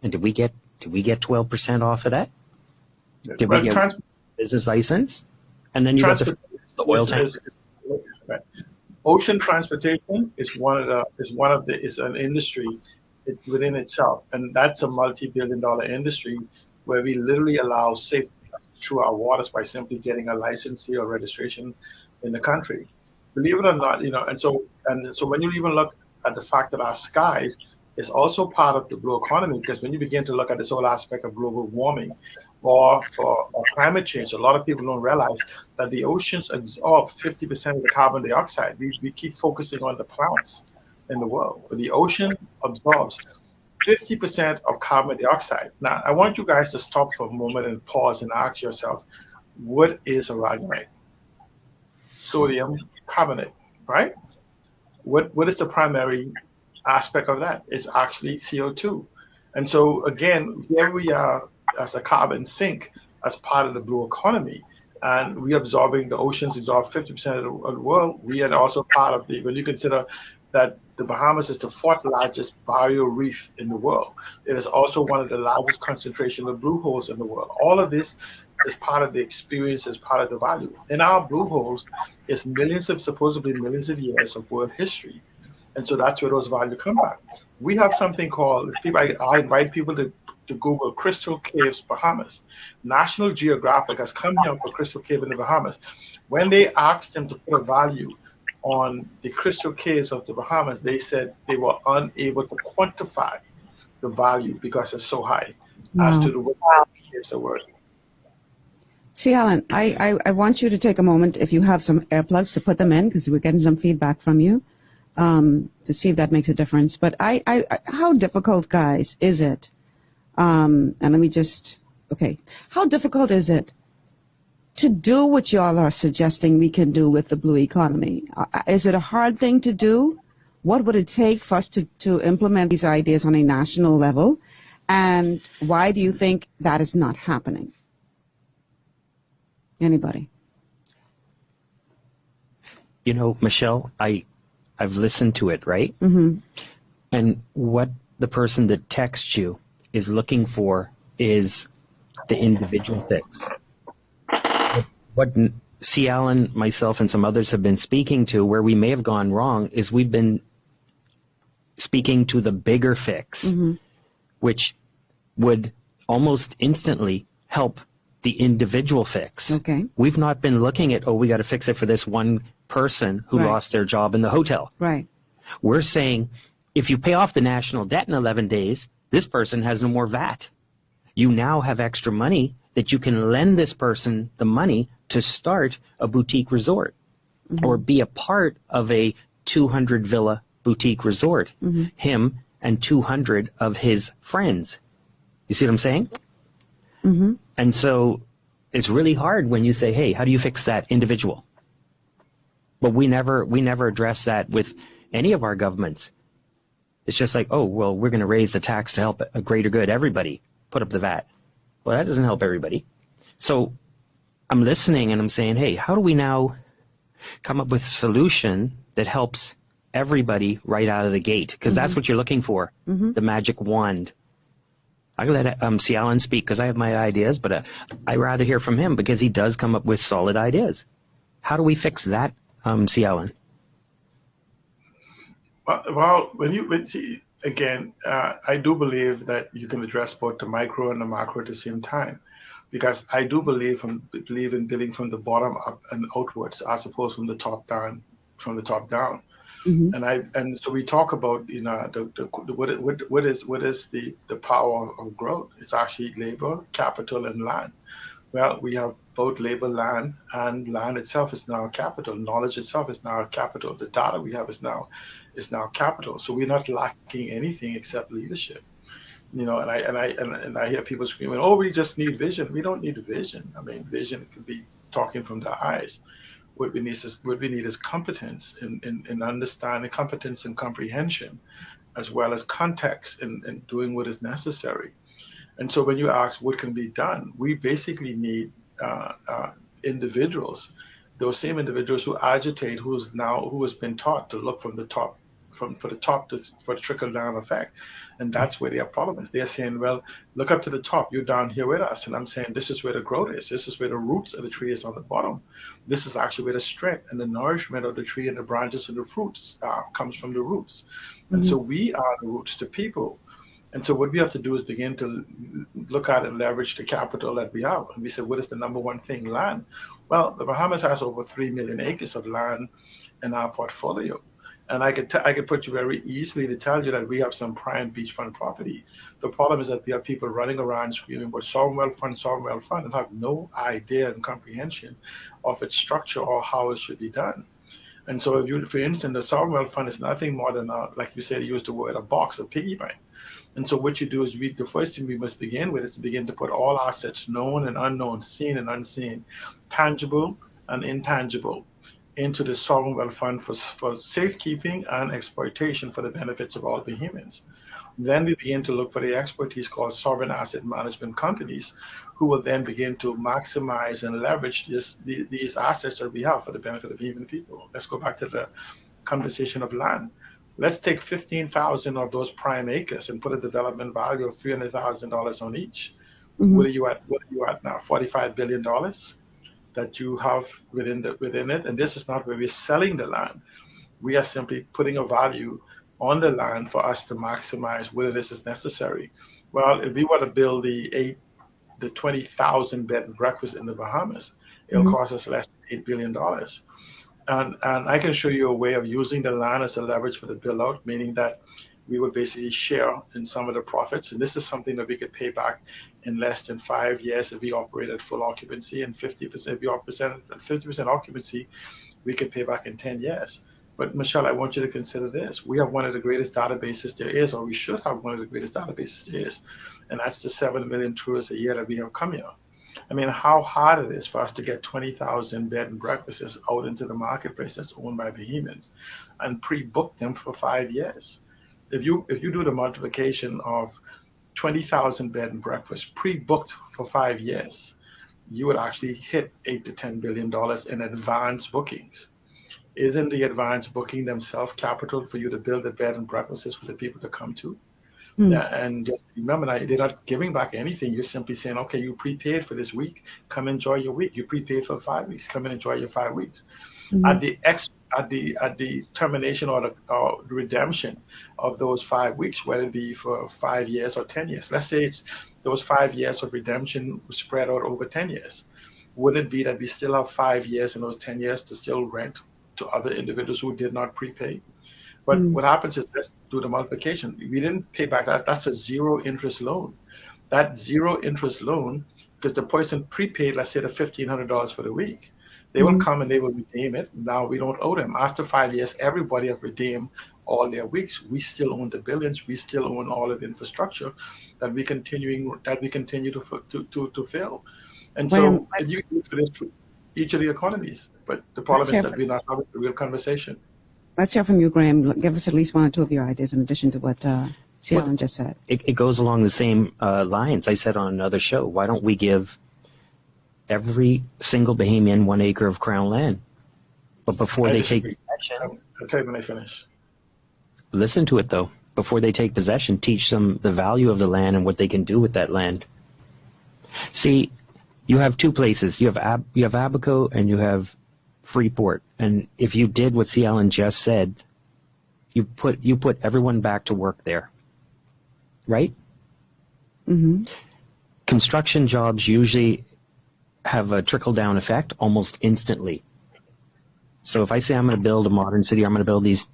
And did we get 12% off of that? Did we get business license? And then you got the oil tank. Right. Ocean transportation is an industry within itself, and that's a multi-billion-dollar industry where we literally allow safety through our waters by simply getting a license or registration in the country. Believe it or not, and so when you even look at the fact that our skies is also part of the blue economy, because when you begin to look at this whole aspect of global warming or climate change, a lot of people don't realize that the oceans absorb 50% of the carbon dioxide. We keep focusing on the plants in the world, but the ocean absorbs 50% of carbon dioxide. Now, I want you guys to stop for a moment and pause and ask yourself, what is aragonite? Sodium carbonate, right? What is the primary aspect of that? It's actually CO2. And so again, here we are as a carbon sink as part of the blue economy, and the oceans absorb 50% of the world. We are also part of when you consider that the Bahamas is the 4th largest barrier reef in the world. It is also one of the largest concentration of blue holes in the world. All of this is part of the experience, is part of the value. In our blue holes is supposedly millions of years of world history. And so that's where those values come back. We have something called, I invite people to Google Crystal Caves Bahamas. National Geographic has come here for Crystal Cave in the Bahamas. When they asked them to put a value on the crystal caves of the Bahamas, they said they were unable to quantify the value because it's so high as to the caves are worth. See, Alan, I want you to take a moment, if you have some earplugs, to put them in, because we're getting some feedback from you, to see if that makes a difference. But how difficult, guys, is it? And let me how difficult is it to do what y'all are suggesting we can do with the blue economy? Is it a hard thing to do? What would it take for us to implement these ideas on a national level? And why do you think that is not happening? Anybody? Michelle, I've listened to it, right? Mm-hmm. And what the person that texts you is looking for is the individual fix. What C. Allen, myself, and some others have been speaking to, where we may have gone wrong, is we've been speaking to the bigger fix, which would almost instantly help the individual fix. Okay. We've not been looking at, we got to fix it for this one person who lost their job in the hotel. Right. We're saying, if you pay off the national debt in 11 days, this person has no more VAT. You now have extra money that you can lend this person the money to start a boutique resort or be a part of a 200 villa boutique resort, him and 200 of his friends. You see what I'm saying? Mm-hmm. And so it's really hard when you say, hey, how do you fix that individual? But we never address that with any of our governments. It's just like, we're going to raise the tax to help a greater good. Everybody put up the VAT. Well, that doesn't help everybody. So I'm listening and I'm saying, hey, how do we now come up with a solution that helps everybody right out of the gate? Because that's what you're looking for, the magic wand. I can let C. Allen speak because I have my ideas, but I'd rather hear from him because he does come up with solid ideas. How do we fix that, C. Allen? Well, again, I do believe that you can address both the micro and the macro at the same time, because I do believe in building from the bottom up and outwards, as opposed from the top down. And so we talk about what is the power of growth? It's actually labor, capital, and land. Well, we have both labor, land, and land itself is now capital. Knowledge itself is now capital. The data we have is now capital. So we're not lacking anything except leadership. And I hear people screaming, "Oh, we just need vision." We don't need vision. I mean, vision could be talking from the eyes. What we need is competence in understanding, competence and comprehension, as well as context in doing what is necessary. And so when you ask what can be done, we basically need individuals, those same individuals who agitate, who has been taught to look from the top, for the trickle down effect. And that's where their problem is. They're saying, well, look up to the top, you're down here with us. And I'm saying, this is where the growth is. This is where the roots of the tree is on the bottom. This is actually where the strength and the nourishment of the tree and the branches and the fruits comes from the roots. And so we are the roots to people. And so what we have to do is begin to look at and leverage the capital that we have. And we said, what is the number one thing? Land. Well, the Bahamas has over 3 million acres of land in our portfolio. And I could put you very easily to tell you that we have some prime beachfront property. The problem is that we have people running around screaming about sovereign wealth fund, and have no idea and comprehension of its structure or how it should be done. And so for instance, the sovereign wealth fund is nothing more than, like you said, you used the word, a box, a piggy bank. And so what you do is the first thing we must begin with is to begin to put all assets, known and unknown, seen and unseen, tangible and intangible, into the sovereign wealth fund for safekeeping and exploitation for the benefits of all Bahamians. Then we begin to look for the expertise called sovereign asset management companies, who will then begin to maximize and leverage these assets that we have for the benefit of Bahamian people. Let's go back to the conversation of land. Let's take 15,000 of those prime acres and put a development value of $300,000 on each. What are you at now? $45 billion that you have within it. And this is not where we're selling the land. We are simply putting a value on the land for us to maximize whether this is necessary. Well, if we were to build the 20,000 bed and breakfast in the Bahamas, it'll cost us less than $8 billion. And I can show you a way of using the land as a leverage for the build out, meaning that we would basically share in some of the profits. And this is something that we could pay back in less than 5 years if we operate at full occupancy, and 50% if we operate at 50% occupancy, we could pay back in 10 years. But Michelle, I want you to consider this. We have one of the greatest databases there is, or we should have one of the greatest databases there is, and that's the 7 million tourists a year that we have come here. I mean, how hard it is for us to get 20,000 bed and breakfasts out into the marketplace that's owned by Bahamians and pre-book them for 5 years. If you do the multiplication of 20,000 bed and breakfasts pre-booked for 5 years, you would actually hit $8 to $10 billion in advance bookings. Isn't the advance booking themselves capital for you to build the bed and breakfasts for the people to come to? Yeah, and just remember that they're not giving back anything. You're simply saying, okay, you prepaid for this week, come enjoy your week. You prepaid for 5 weeks, come and enjoy your 5 weeks. At the termination or the redemption of those 5 weeks, whether it be for 5 years or 10 years, let's say it's those 5 years of redemption spread out over 10 years. Would it be that we still have 5 years in those 10 years to still rent to other individuals who did not prepay? But what happens is, let's do the multiplication. We didn't pay back that. That's a zero interest loan. That zero interest loan, because the person prepaid, let's say, the $1,500 for the week. They will come and they will redeem it. Now we don't owe them. After 5 years, everybody have redeemed all their weeks. We still own the buildings. We still own all of the infrastructure that we continue to fill. And so you do this through each of the economies. But the problem is that we're not having a real conversation. Let's hear from you, Graham. Give us at least one or two of your ideas in addition to what C. Allen just said. It goes along the same lines. I said on another show, why don't we give every single Bahamian 1 acre of crown land? But before they take possession... I'll tell you when I finish. Listen to it, though. Before they take possession, teach them the value of the land and what they can do with that land. See, you have two places. You have Abaco and you have Freeport. And if you did what C. Allen just said, you put everyone back to work there. Right? Construction jobs usually have a trickle-down effect almost instantly. So if I say I'm going to build a modern city, I'm going to build these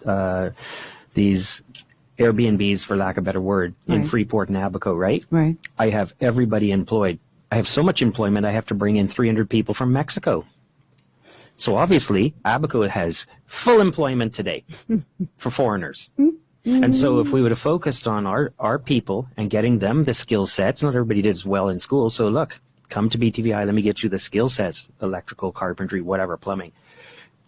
Airbnbs, for lack of a better word, in Freeport and Abaco, right? Right. I have everybody employed. I have so much employment, I have to bring in 300 people from Mexico. So obviously, Abaco has full employment today for foreigners. And so if we would have focused on our people and getting them the skill sets, not everybody did as well in school. So look, come to BTVI, let me get you the skill sets, electrical, carpentry, whatever, plumbing.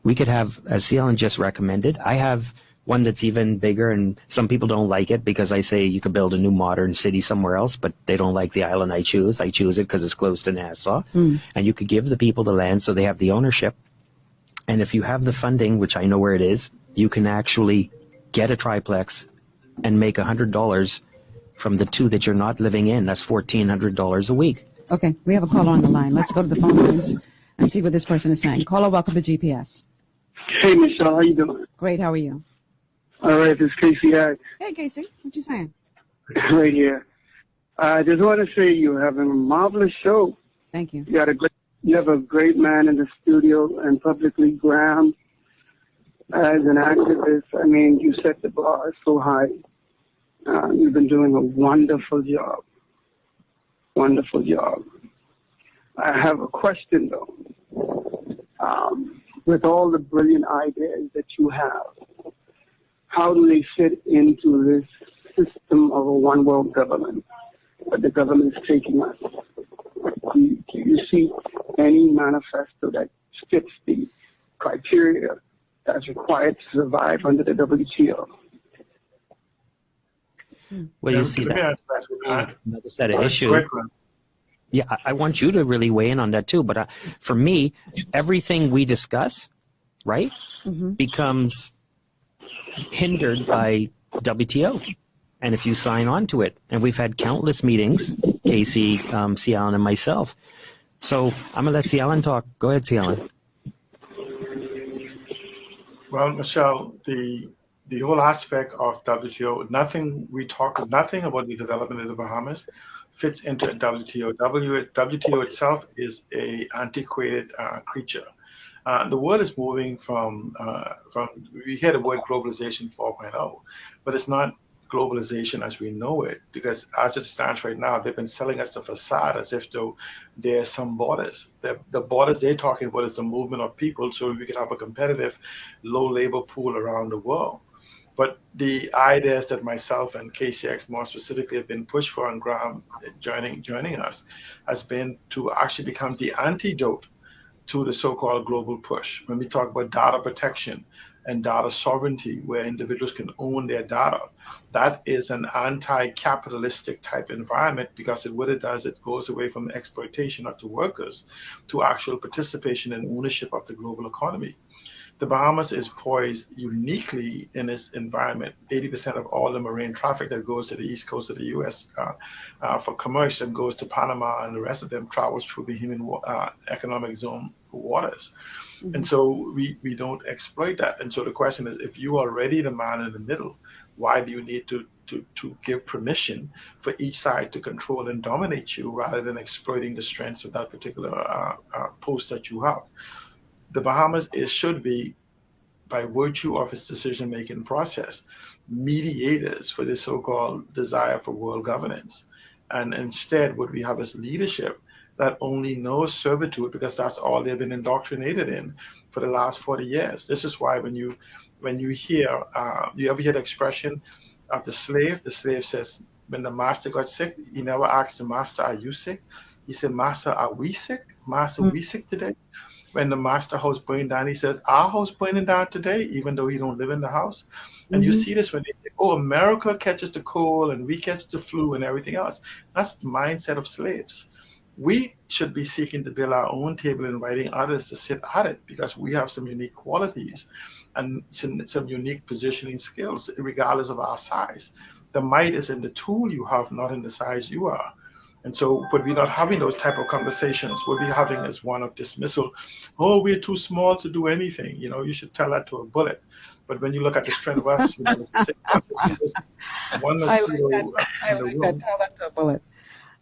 We could have, as CLN just recommended, I have one that's even bigger, and some people don't like it because I say you could build a new modern city somewhere else, but they don't like the island I choose. I choose it because it's close to Nassau. And you could give the people the land so they have the ownership. And if you have the funding, which I know where it is, you can actually get a triplex and make $100 from the two that you're not living in. That's $1,400 a week. Okay, we have a caller on the line. Let's go to the phone lines and see what this person is saying. Caller, welcome to GPS. Hey, Michelle, how you doing? Great, how are you? All right, this is Casey. Hey, Casey, what you saying? Right here. I just want to say you're having a marvelous show. Thank you. You have a great man in the studio, and publicly Graham, as an activist, I mean, you set the bar so high. You've been doing a wonderful job. Wonderful job. I have a question, though. With all the brilliant ideas that you have, how do they fit into this system of a one-world government that the government is taking us? Do you see any manifesto that fits the criteria that's required to survive under the WTO? Well, you see that another set of issues. Yeah, I want you to really weigh in on that too. But for me, everything we discuss, right, becomes hindered by WTO. And if you sign on to it, and we've had countless meetings, Casey, C. Allen, and myself. So I'm going to let C. Allen talk. Go ahead, C. Allen. Well, Michelle, the whole aspect of WTO, nothing about the development of the Bahamas fits into WTO. WTO itself is a antiquated creature. The world is moving from we hear the word globalization 4.0, but it's not globalization as we know it, because as it stands right now, they've been selling us the facade as if though there's some borders. The borders they're talking about is the movement of people, so we can have a competitive low labor pool around the world. But the ideas that myself and KCX more specifically have been pushed for, and Graham joining us, has been to actually become the antidote to the so-called global push. When we talk about data protection and data sovereignty, where individuals can own their data, that is an anti-capitalistic type environment, because what it does, it goes away from the exploitation of the workers to actual participation and ownership of the global economy. The Bahamas is poised uniquely in its environment. 80% of all the marine traffic that goes to the east coast of the U.S. For commerce and goes to Panama and the rest of them travels through Bahamian economic zone waters. And so we don't exploit that. And so the question is, if you are already the man in the middle, why do you need to give permission for each side to control and dominate you rather than exploiting the strengths of that particular post that you have? The Bahamas should be, by virtue of its decision-making process, mediators for this so-called desire for world governance. And instead, what we have is leadership that only knows servitude, because that's all they've been indoctrinated in for the last 40 years. This is why when you hear, you ever hear the expression of the slave says, when the master got sick, he never asked the master, are you sick? He said, master, are we sick? Master, we sick today? When the master house burned down, he says, our house burning down today, even though he don't live in the house. And you see this when they say, oh, America catches the cold and we catch the flu and everything else. That's the mindset of slaves. We should be seeking to build our own table, inviting others to sit at it, because we have some unique qualities and some unique positioning skills, regardless of our size. The might is in the tool you have, not in the size you are. And so, but we're not having those type of conversations. What we're having is one of dismissal. Oh, we're too small to do anything. You know, you should tell that to a bullet. But when you look at the strength of us, you know, one mosquito in the room. Tell that to a bullet.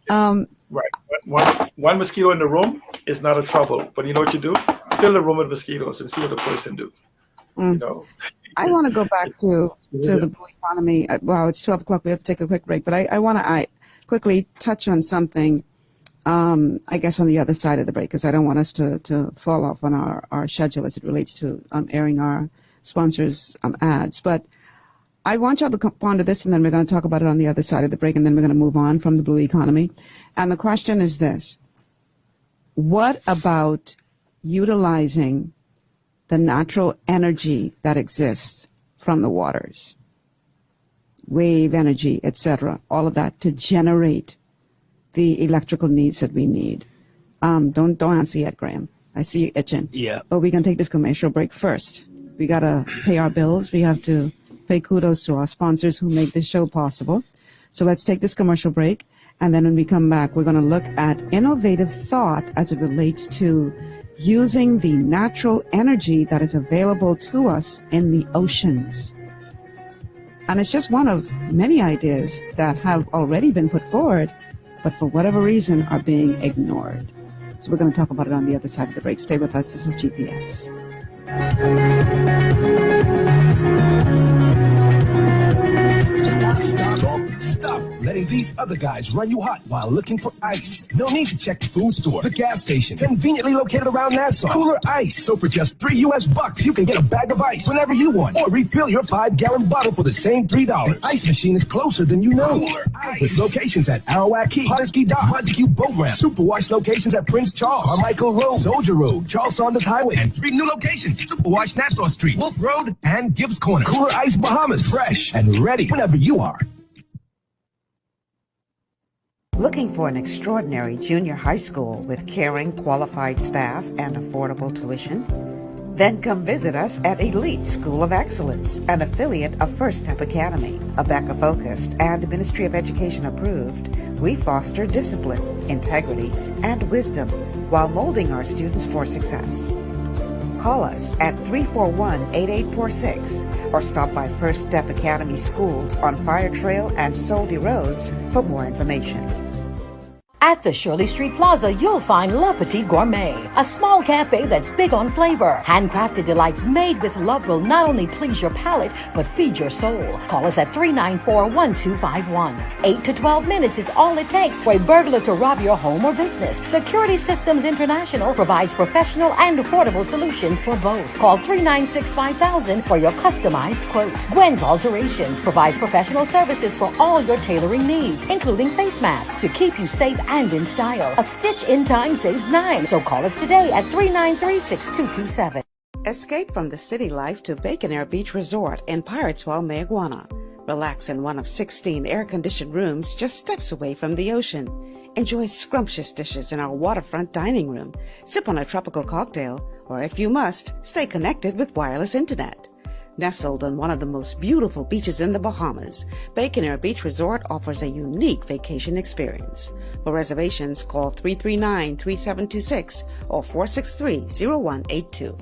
Right. One mosquito in the room is not a trouble. But you know what you do? fill a room with mosquitoes and see what the person do. You know. I want to go back to the blue economy. Well, it's 12 o'clock. We have to take a quick break, but I want to quickly touch on something, I guess, on the other side of the break, because I don't want us to fall off on our schedule as it relates to airing our sponsors' ads. But I want y'all to ponder this, and then we're going to talk about it on the other side of the break, and then we're going to move on from the blue economy. And the question is this: what about utilizing the natural energy that exists from the waters, wave energy, etc., all of that, to generate the electrical needs that we need? Don't answer yet, Graham. I see you itching. Yeah. But we can take this commercial break first. We got to pay our bills. We have to pay kudos to our sponsors who make this show possible. So let's take this commercial break. And then when we come back, we're going to look at innovative thought as it relates to using the natural energy that is available to us in the oceans. And it's just one of many ideas that have already been put forward, but for whatever reason are being ignored. So we're going to talk about it on the other side of the break. Stay with us. This is GPS. Stop letting these other guys run you hot while looking for ice. No need to check the food store, the gas station, conveniently located around Nassau. Cooler Ice. So for just $3 US, you can get a bag of ice whenever you want, or refill your 5-gallon bottle for the same $3. An ice machine is closer than you know. Cooler Ice. With locations at Arawak Key, Hardesty Dock, Montague Boat Ramp, Superwash locations at Prince Charles, Carmichael Road, Soldier Road, Charles Saunders Highway, and 3 new locations: Superwash Nassau Street, Wolf Road, and Gibbs Corner. Cooler Ice Bahamas. Fresh and ready whenever you are. Looking for an extraordinary junior high school with caring, qualified staff and affordable tuition? Then come visit us at Elite School of Excellence, an affiliate of First Step Academy. ABECA-focused and Ministry of Education approved, we foster discipline, integrity, and wisdom while molding our students for success. Call us at 341-8846 or stop by First Step Academy Schools on Fire Trail and Soldy Roads for more information. At the Shirley Street Plaza, you'll find Le Petit Gourmet, a small cafe that's big on flavor. Handcrafted delights made with love will not only please your palate, but feed your soul. Call us at 394-1251. 8 to 12 minutes is all it takes for a burglar to rob your home or business. Security Systems International provides professional and affordable solutions for both. Call 396-5000 for your customized quote. Gwen's Alterations provides professional services for all your tailoring needs, including face masks to keep you safe and in style. A stitch in time saves 9. So call us today at 393-6227. Escape from the city life to Bacon Air Beach Resort in Piratesville, Mayaguana. Relax in one of 16 air-conditioned rooms just steps away from the ocean. Enjoy scrumptious dishes in our waterfront dining room. Sip on a tropical cocktail, or if you must, stay connected with wireless internet. Nestled on one of the most beautiful beaches in the Bahamas, Bacon Air Beach Resort offers a unique vacation experience. For reservations, call 339-3726 or 463-0182.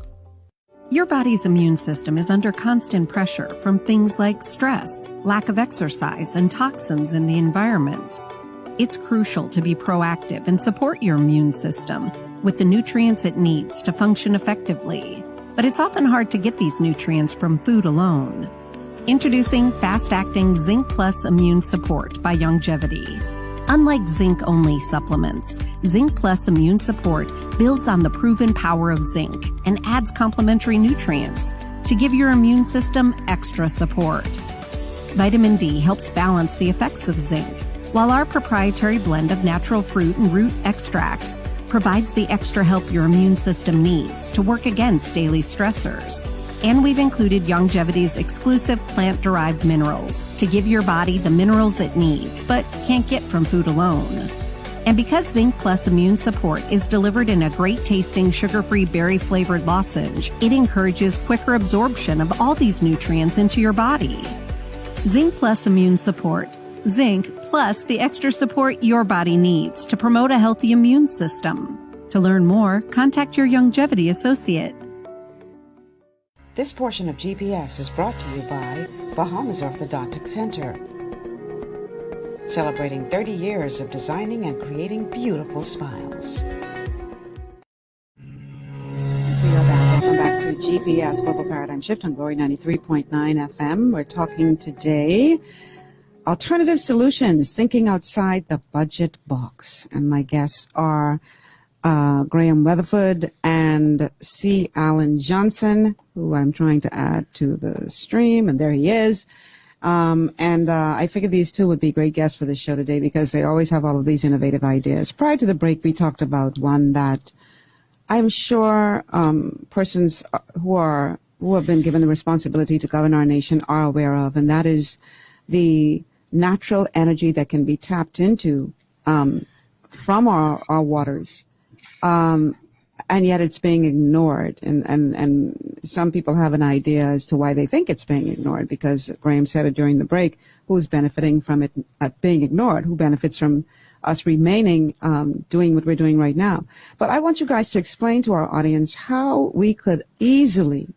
Your body's immune system is under constant pressure from things like stress, lack of exercise, and toxins in the environment. It's crucial to be proactive and support your immune system with the nutrients it needs to function effectively. But it's often hard to get these nutrients from food alone. Introducing fast-acting Zinc Plus Immune Support by Longevity. Unlike zinc-only supplements, Zinc Plus Immune Support builds on the proven power of zinc and adds complementary nutrients to give your immune system extra support. Vitamin D helps balance the effects of zinc, while our proprietary blend of natural fruit and root extracts provides the extra help your immune system needs to work against daily stressors. And we've included Longevity's exclusive plant-derived minerals to give your body the minerals it needs, but can't get from food alone. And because Zinc Plus Immune Support is delivered in a great-tasting, sugar-free, berry-flavored lozenge, it encourages quicker absorption of all these nutrients into your body. Zinc Plus Immune Support. Zinc plus the extra support your body needs to promote a healthy immune system. To learn more, contact your Longevity associate. This portion of GPS is brought to you by Bahamas Orthodontic Center, celebrating 30 years of designing and creating beautiful smiles. We GPS Global Paradigm Shift on Glory 93.9 FM. We're talking today alternative solutions, thinking outside the budget box. And my guests are Graham Weatherford and C. Alan Johnson, who I'm trying to add to the stream, and there he is. I figured these two would be great guests for this show today because they always have all of these innovative ideas. Prior to the break, we talked about one that I'm sure persons who have been given the responsibility to govern our nation are aware of, and that is the natural energy that can be tapped into from our waters. And yet it's being ignored. And some people have an idea as to why they think it's being ignored, because Graham said it during the break, who's benefiting from it being ignored? Who benefits from us remaining doing what we're doing right now? But I want you guys to explain to our audience how we could easily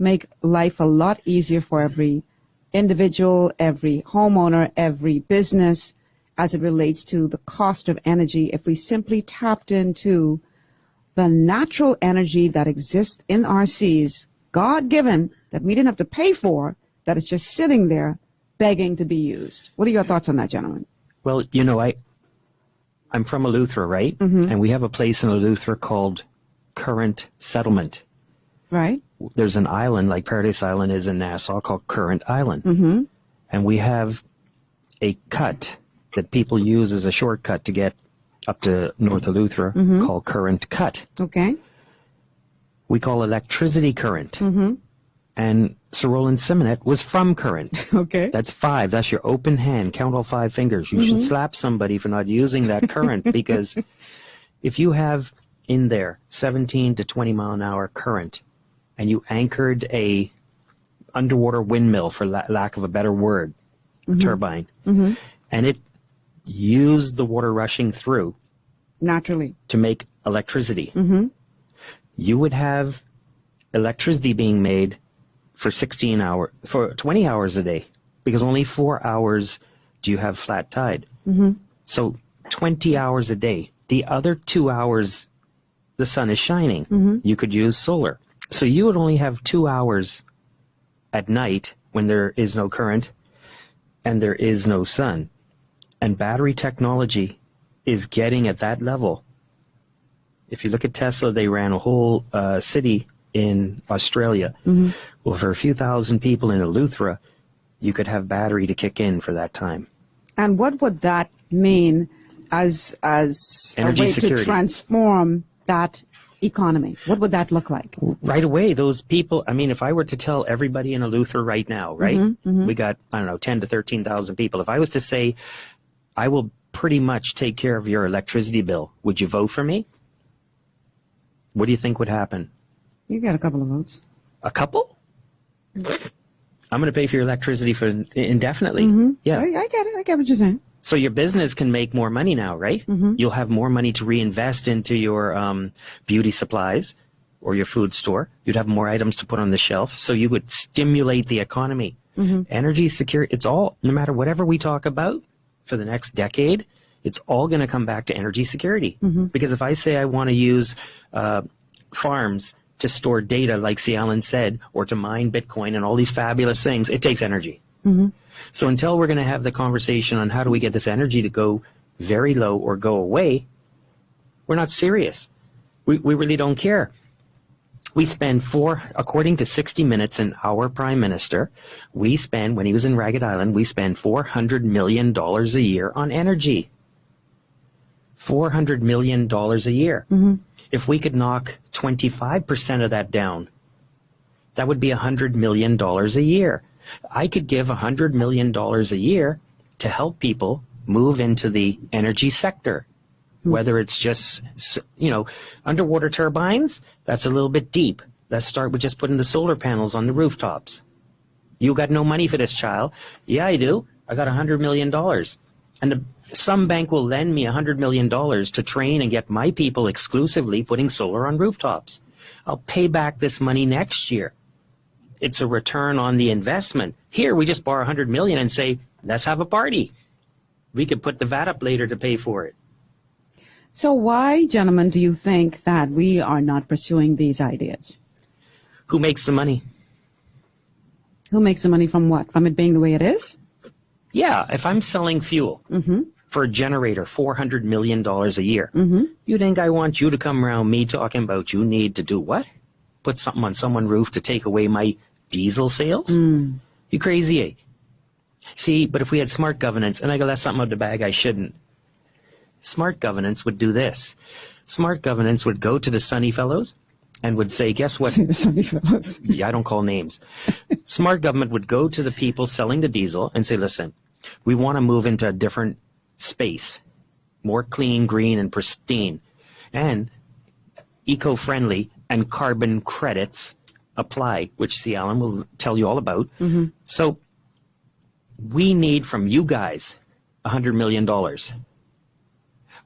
make life a lot easier for every individual, every homeowner, every business, as it relates to the cost of energy if we simply tapped into the natural energy that exists in our seas, God-given, that we didn't have to pay for, that is just sitting there begging to be used. What are your thoughts on that, gentlemen? Well, you know, I'm from Eleuthera, right? Mm-hmm. And we have a place in Eleuthera called Current Settlement. Right. There's an island, like Paradise Island is in Nassau, called Current Island. Mm-hmm. And we have a cut that people use as a shortcut to get up to North Eleuthera, mm-hmm. called Current Cut. Okay. We call electricity current. Mm-hmm. And Sir Roland Simonet was from Current. Okay. That's 5. That's your open hand. Count all 5 fingers. You mm-hmm. should slap somebody for not using that current, because if you have in there 17 to 20 mile an hour current, and you anchored a underwater windmill, for lack of a better word, mm-hmm. turbine, mm-hmm. and it used the water rushing through naturally to make electricity, mm-hmm. you would have electricity being made for 20 hours a day, because only 4 hours do you have flat tide. Mm-hmm. So 20 hours a day. The other 2 hours the sun is shining. Mm-hmm. You could use solar. So you would only have 2 hours at night when there is no current and there is no sun. And battery technology is getting at that level. If you look at Tesla, they ran a whole city in Australia. Mm-hmm. Well, for a few thousand people in Eleuthera, you could have battery to kick in for that time. And what would that mean as energy a way security. To transform that economy? What would that look like? Right away, those people, I mean, if I were to tell everybody in Eleuthera right now, right, mm-hmm, mm-hmm. we got, 10 to 13,000 people. If I was to say, I will pretty much take care of your electricity bill, would you vote for me? What do you think would happen? You got a couple of votes. A couple? I'm going to pay for your electricity for indefinitely. Mm-hmm. Yeah. I get it. I get what you're saying. So your business can make more money now, right? Mm-hmm. You'll have more money to reinvest into your beauty supplies or your food store. You'd have more items to put on the shelf. So you would stimulate the economy. Mm-hmm. Energy security, it's all, no matter whatever we talk about for the next decade, it's all going to come back to energy security. Mm-hmm. Because if I say I want to use farms to store data, like C. Allen said, or to mine Bitcoin and all these fabulous things, it takes energy. Mm-hmm. So until we're going to have the conversation on how do we get this energy to go very low or go away, we're not serious. We really don't care. We spend according to 60 Minutes and our Prime Minister, when he was in Ragged Island, we spend $400 million a year on energy. $400 million a year. Mm-hmm. If we could knock 25% of that down, that would be $100 million a year. I could give $100 million a year to help people move into the energy sector. Whether it's just, underwater turbines, that's a little bit deep. Let's start with just putting the solar panels on the rooftops. You got no money for this, child. Yeah, I do. I got $100 million. And some bank will lend me $100 million to train and get my people exclusively putting solar on rooftops. I'll pay back this money next year. It's a return on the investment. Here, we just borrow $100 million and say, let's have a party. We could put the VAT up later to pay for it. So why, gentlemen, do you think that we are not pursuing these ideas? Who makes the money? Who makes the money from what? From it being the way it is? Yeah, if I'm selling fuel for a generator, $400 million a year, you think I want you to come around me talking about you need to do what? Put something on someone's roof to take away my diesel sales? You crazy, eh? See, but if we had smart governance, and I got left something out of the bag I shouldn't, smart governance would do this. Smart governance would go to the Sunny Fellows and would say, guess what? Sunny Fellows. Yeah, I don't call names. Smart government would go to the people selling the diesel and say, listen, we want to move into a different space, more clean, green, and pristine, and eco-friendly, and carbon credits apply, which C. Allen will tell you all about. So we need from you guys $100 million.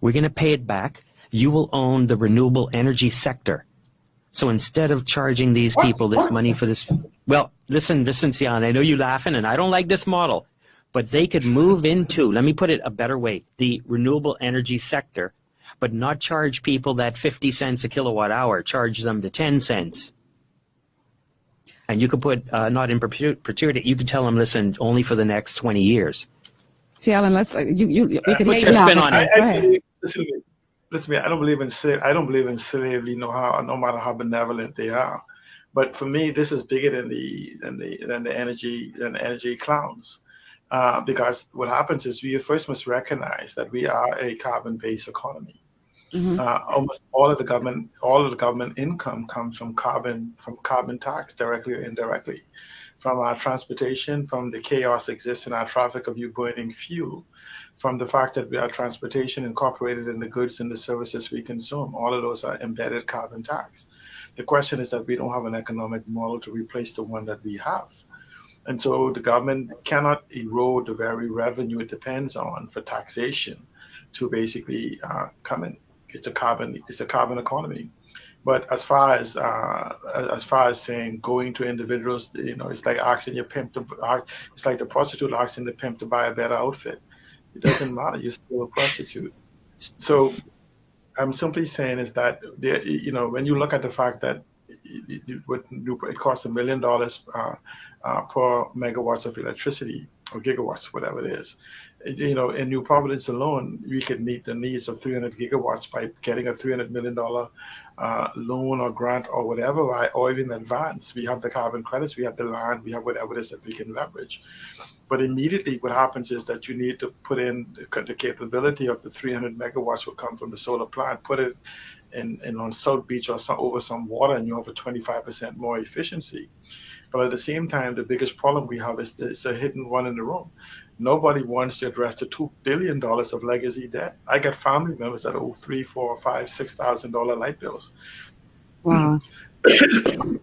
We're going to pay it back. You will own the renewable energy sector. So instead of charging these people this money for this, well, listen, C. Allen, I know you're laughing, and I don't like this model, but they could move into, let me put it a better way, the renewable energy sector, but not charge people that 50 cents a kilowatt hour, charge them to 10 cents. And you could put, not in perpetuity, you could tell them, listen, only for the next 20 years. See, Alan, let's, you can put your spin on it. Listen to me, I don't believe in slavery, no matter how benevolent they are. But for me, this is bigger than the energy clowns. Because what happens is we first must recognize that we are a carbon-based economy. Almost all of the government income comes from carbon tax, directly or indirectly, from our transportation, from the chaos that exists in our traffic of you burning fuel, from the fact that we are transportation incorporated in the goods and the services we consume. All of those are embedded carbon tax. The question is that we don't have an economic model to replace the one that we have. And so the government cannot erode the very revenue it depends on for taxation to basically come in. It's a carbon economy. But as far as saying going to individuals, it's like asking your pimp it's like the prostitute asking the pimp to buy a better outfit. It doesn't matter. You're still a prostitute. So I'm simply saying is that when you look at the fact that it costs $1 million per megawatts of electricity or gigawatts, whatever it is. In New Providence alone, we could meet the needs of 300 gigawatts by getting a $300 million loan or grant or whatever, or even advance. We have the carbon credits, we have the land, we have whatever it is that we can leverage. But immediately what happens is that you need to put in the capability of the 300 megawatts will come from the solar plant, put it in on South Beach or over some water, and you have a 25% more efficiency. But at the same time, the biggest problem we have is it's a hidden one in the room. Nobody wants to address the $2 billion of legacy debt. I got family members that owe $3,000, $4,000, $5,000, $6,000 light bills. Wow. Let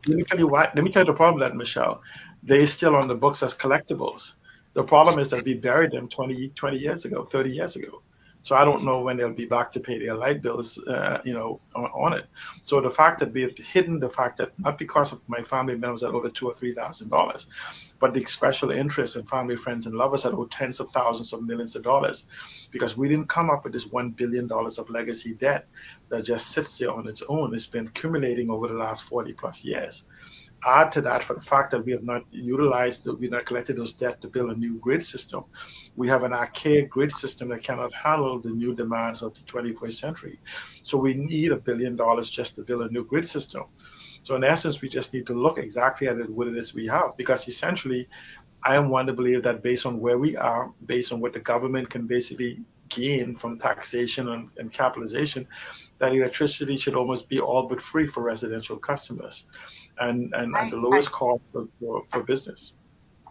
me tell you why. Let me tell you the problem, that Michelle. They're still on the books as collectibles. The problem is that we buried them 20 years ago, 30 years ago. So I don't know when they'll be back to pay their light bills, on it. So the fact that we've hidden the fact that, not because of my family members that owe $2,000 or $3,000, but the special interests and family, friends, and lovers that owe tens of thousands of millions of dollars, because we didn't come up with this $1 billion of legacy debt that just sits there on its own. It's been accumulating over the last 40 plus years. Add to that for the fact that we have not we've not collected those debt to build a new grid system. We have an archaic grid system that cannot handle the new demands of the 21st century. So we need $1 billion just to build a new grid system. So in essence, we just need to look exactly at what it is we have, because essentially, I am one to believe that based on where we are, based on what the government can basically gain from taxation and capitalization, that electricity should almost be all but free for residential customers. And the lowest cost for business.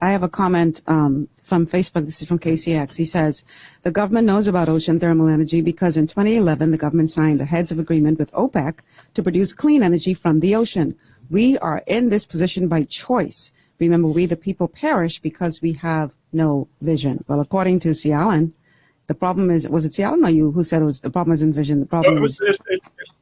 I have a comment from Facebook. This is from KCX. He says, the government knows about ocean thermal energy because in 2011, the government signed a heads of agreement with OPEC to produce clean energy from the ocean. We are in this position by choice. Remember, we the people perish because we have no vision. Well, according to C. Allen, the problem is, was it C. Allen or you who said the problem isn't vision? The problem is...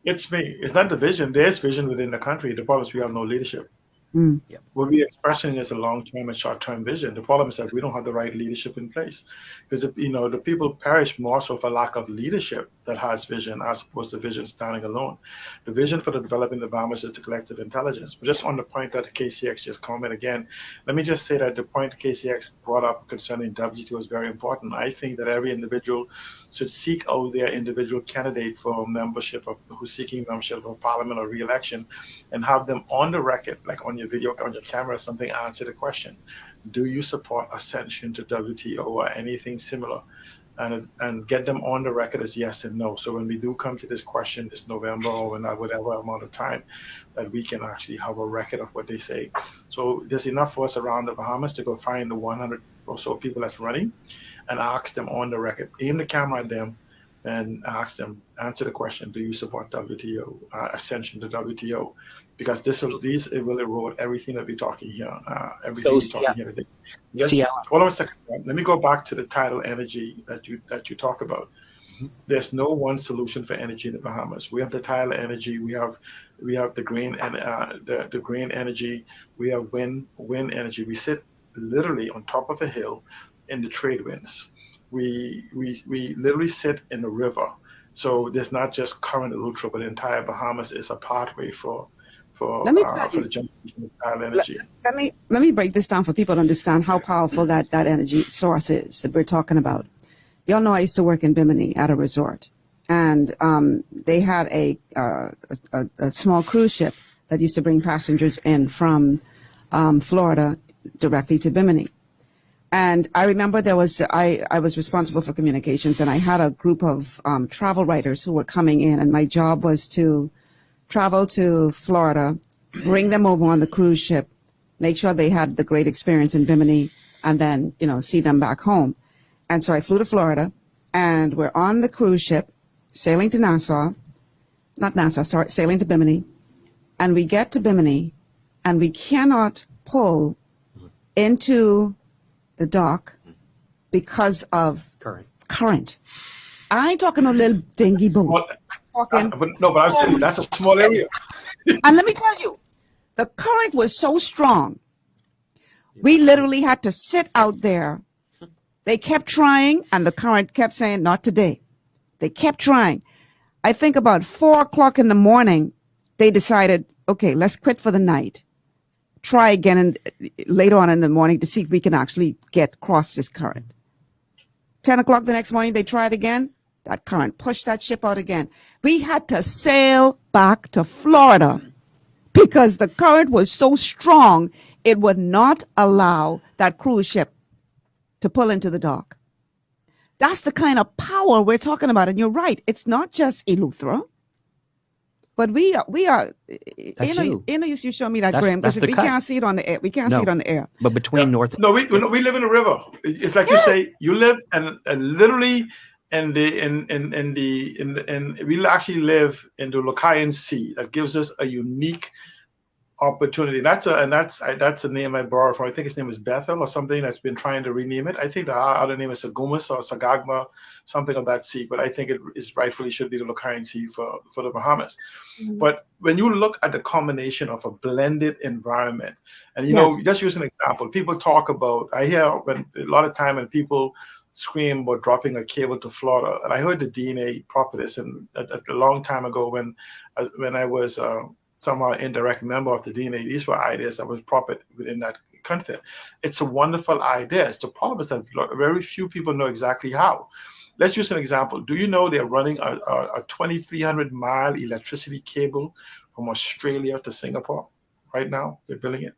It's me. It's not the vision. There's vision within the country. The problem is we have no leadership. Yep. What we're expressing is a long-term and short-term vision. The problem is that we don't have the right leadership in place, because the people perish more so for lack of leadership that has vision as opposed to vision standing alone. The vision for the developing the Bahamas is the collective intelligence. But just on the point that KCX just commented again, let me just say that the point KCX brought up concerning WTO is very important. I think that every individual should seek out their individual candidate for membership of who's seeking membership of parliament or re-election and have them on the record, like on your video, on your camera or something, answer the question. Do you support ascension to WTO or anything similar? And get them on the record as yes and no. So when we do come to this question this November or whatever amount of time, that we can actually have a record of what they say. So there's enough for us around the Bahamas to go find the 100 or so people that's running and ask them on the record, aim the camera at them and ask them, answer the question, do you support WTO, ascension to WTO? Because it will erode everything that we're talking here, everything we're talking here today. Yes, hold on a second. Let me go back to the tidal energy that you talk about. Mm-hmm. There's no one solution for energy in the Bahamas. We have the tidal energy. We have the green and the green energy. We have wind energy. We sit literally on top of a hill in the trade winds. We literally sit in the river. So there's not just current neutral, but the entire Bahamas is a pathway for the generation of tidal energy. Let me break this down for people to understand how powerful that energy source is that we're talking about. Y'all know I used to work in Bimini at a resort, and they had a small cruise ship that used to bring passengers in from Florida directly to Bimini. And I remember I was responsible for communications, and I had a group of travel writers who were coming in, and my job was to travel to Florida, bring them over on the cruise ship, make sure they had the great experience in Bimini, and then, see them back home. And so I flew to Florida, and we're on the cruise ship, sailing to sailing to Bimini. And we get to Bimini, and we cannot pull into the dock because of current. I ain't talking a little dingy boat. But I'm saying that's a small area. And let me tell you, the current was so strong, we literally had to sit out there. They kept trying, and the current kept saying, not today. They kept trying. I think about 4 o'clock in the morning, they decided, okay, let's quit for the night. Try again and later on in the morning to see if we can actually get across this current. 10 o'clock the next morning, they tried again. That current pushed that ship out again. We had to sail back to Florida because the current was so strong, it would not allow that cruise ship to pull into the dock. That's the kind of power we're talking about. And you're right. It's not just Eleuthera, but we are. You show me that, Graham, because we can't see it on the air. We can't see it on the air. But between North. No, we live in a river. It's like you say, you live and literally. And we actually live in the Locayan Sea. That gives us a unique opportunity. That's a name I borrowed from. I think his name is Bethel or something. That's been trying to rename it. I think the other name is Sagumas or Sagagma, something of that sea. But I think it is rightfully should be the Locayan Sea for the Bahamas. Mm-hmm. But when you look at the combination of a blended environment, and just use an example. People talk about. I hear a lot of time when people scream about dropping a cable to Florida. And I heard the DNA prophetess and a long time ago when I was somehow indirect member of the DNA, these were ideas that was prophet within that country. It's a wonderful idea. It's the problem is that very few people know exactly how. Let's use an example. Do you know they're running a 2,300-mile electricity cable from Australia to Singapore right now? They're building it.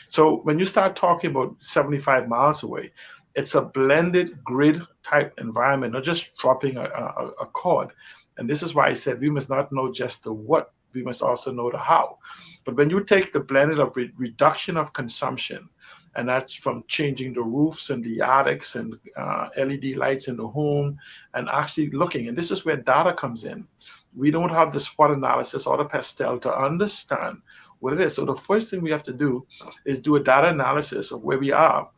So when you start talking about 75 miles away, it's a blended grid type environment, not just dropping a cord. And this is why I said we must not know just the what, we must also know the how. But when you take the blended of reduction of consumption, and that's from changing the roofs and the attics and LED lights in the home and actually looking, and this is where data comes in. We don't have the SWOT analysis or the pastel to understand what it is. So the first thing we have to do is do a data analysis of where we are,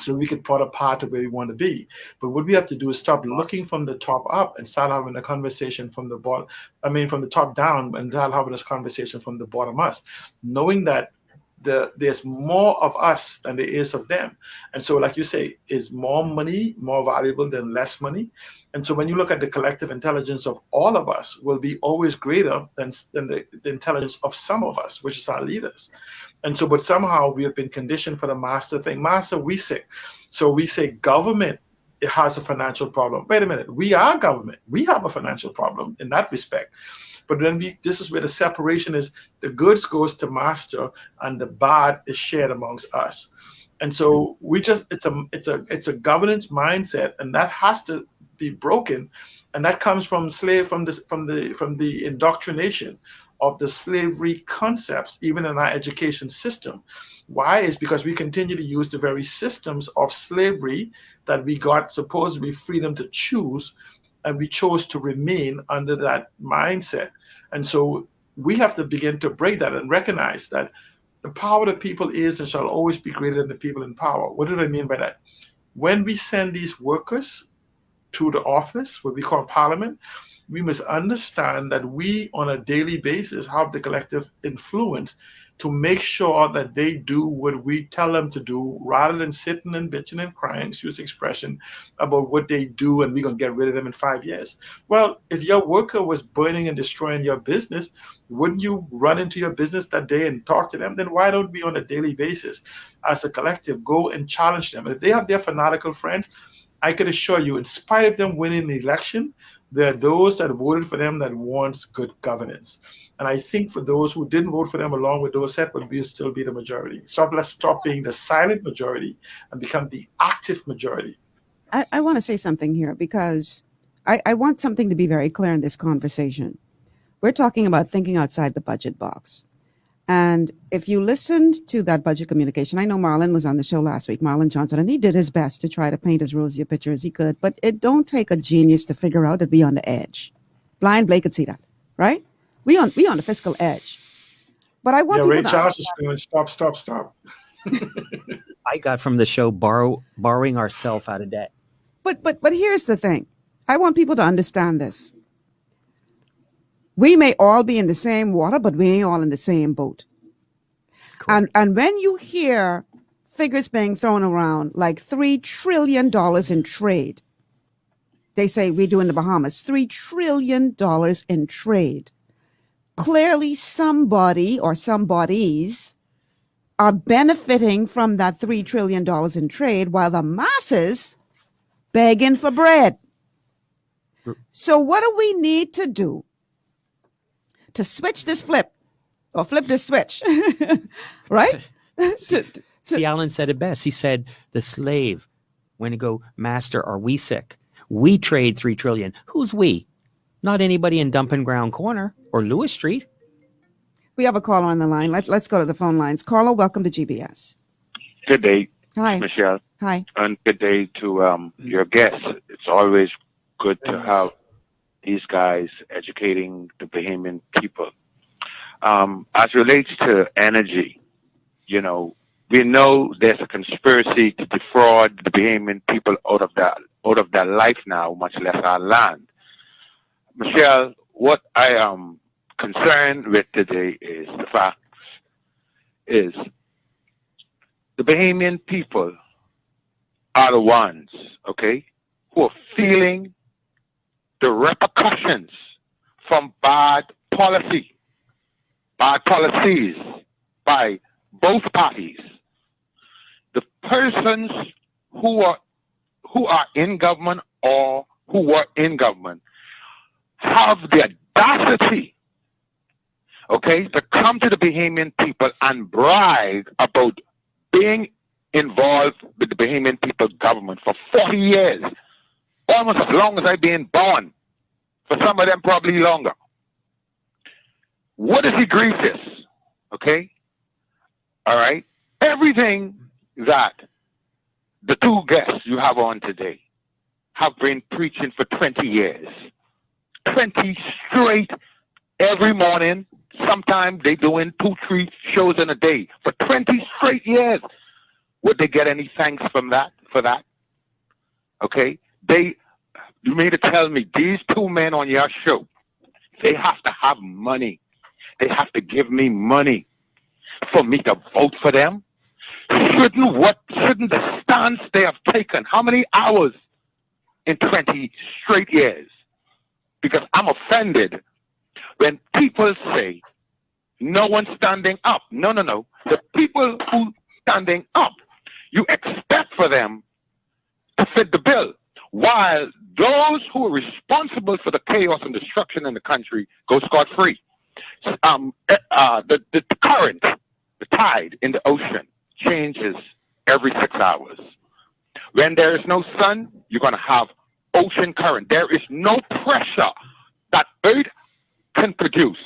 so we could plot a path to where we want to be. But what we have to do is stop looking from the top up and start having a conversation from the bottom. From the top down, and start having this conversation from the bottom up. Knowing that there's more of us than there is of them. And so, like you say, is more money more valuable than less money? And so when you look at the collective intelligence of all of us will be always greater than the intelligence of some of us, which is our leaders. And so, but somehow we have been conditioned for the master thing. Master, we say. So we say government, it has a financial problem. Wait a minute, we are government. We have a financial problem in that respect. But then this is where the separation is. The goods goes to master, and the bad is shared amongst us. And so it's a governance mindset, and that has to be broken. And that comes from the indoctrination of the slavery concepts, even in our education system. Why? Is because we continue to use the very systems of slavery that we got supposedly freedom to choose, and we chose to remain under that mindset. And so we have to begin to break that and recognize that the power of the people is and shall always be greater than the people in power. What do I mean by that? When we send these workers to the office, what we call parliament, we must understand that we on a daily basis have the collective influence to make sure that they do what we tell them to do, rather than sitting and bitching and crying, excuse the expression, about what they do and we're going to get rid of them in 5 years. Well, if your worker was burning and destroying your business, wouldn't you run into your business that day and talk to them? Then why don't we on a daily basis as a collective go and challenge them? And if they have their fanatical friends, I can assure you, in spite of them winning the election, there are those that voted for them that wants good governance. And I think for those who didn't vote for them, along with those that would still be the majority. So let's stop being the silent majority and become the active majority. I want to say something here, because I want something to be very clear in this conversation. We're talking about thinking outside the budget box. And if you listened to that budget communication, I know Marlon was on the show last week, Marlon Johnson, and he did his best to try to paint as rosy a picture as he could. But it don't take a genius to figure out to be on the edge. Blind Blake could see that, right? We on the fiscal edge. But I want Ray Charles is screaming, stop. I got from the show borrowing ourselves out of debt. But here's the thing. I want people to understand this. We may all be in the same water, but we ain't all in the same boat. And when you hear figures being thrown around like $3 trillion in trade, they say we do in the Bahamas, $3 trillion in trade. Clearly somebody or somebodies are benefiting from that $3 trillion in trade, while the masses begging for bread. So what do we need to do to switch this flip this switch, right? See, Alan said it best. He said, the slave, when you go, master, are we sick? We trade $3 trillion. Who's we? Not anybody in Dumping Ground Corner or Lewis Street. We have a caller on the line. Let's go to the phone lines. Carla, welcome to GBS. Good day, Hi. Michelle. Hi. And good day to your guests. It's always good to have these guys educating the Bahamian people. As relates to energy, we know there's a conspiracy to defraud the Bahamian people out of their life now, much less our land. Michelle, what I am concerned with today is the fact is the Bahamian people are the ones, who are feeling the repercussions from bad policies by both parties. The persons who are in government or who were in government have the audacity, to come to the Bahamian people and brag about being involved with the Bahamian people government for 40 years, almost as long as I've been born, for some of them probably longer. What is egregious? All right? Everything that the two guests you have on today have been preaching for 20 years. 20 straight every morning. Sometimes they doing 2-3 shows in a day for 20 straight years. Would they get any thanks from that? For that? You mean to tell me these two men on your show, they have to have money. They have to give me money. for me to vote for them? Shouldn't the stance they have taken, how many hours in 20 straight years? Because I'm offended when people say no one's standing up. No. The people who standing up, you expect for them to fit the bill, while those who are responsible for the chaos and destruction in the country go scot-free. The current, the tide in the ocean changes every 6 hours. When there is no sun, you're going to have ocean current. There is no pressure that Earth can produce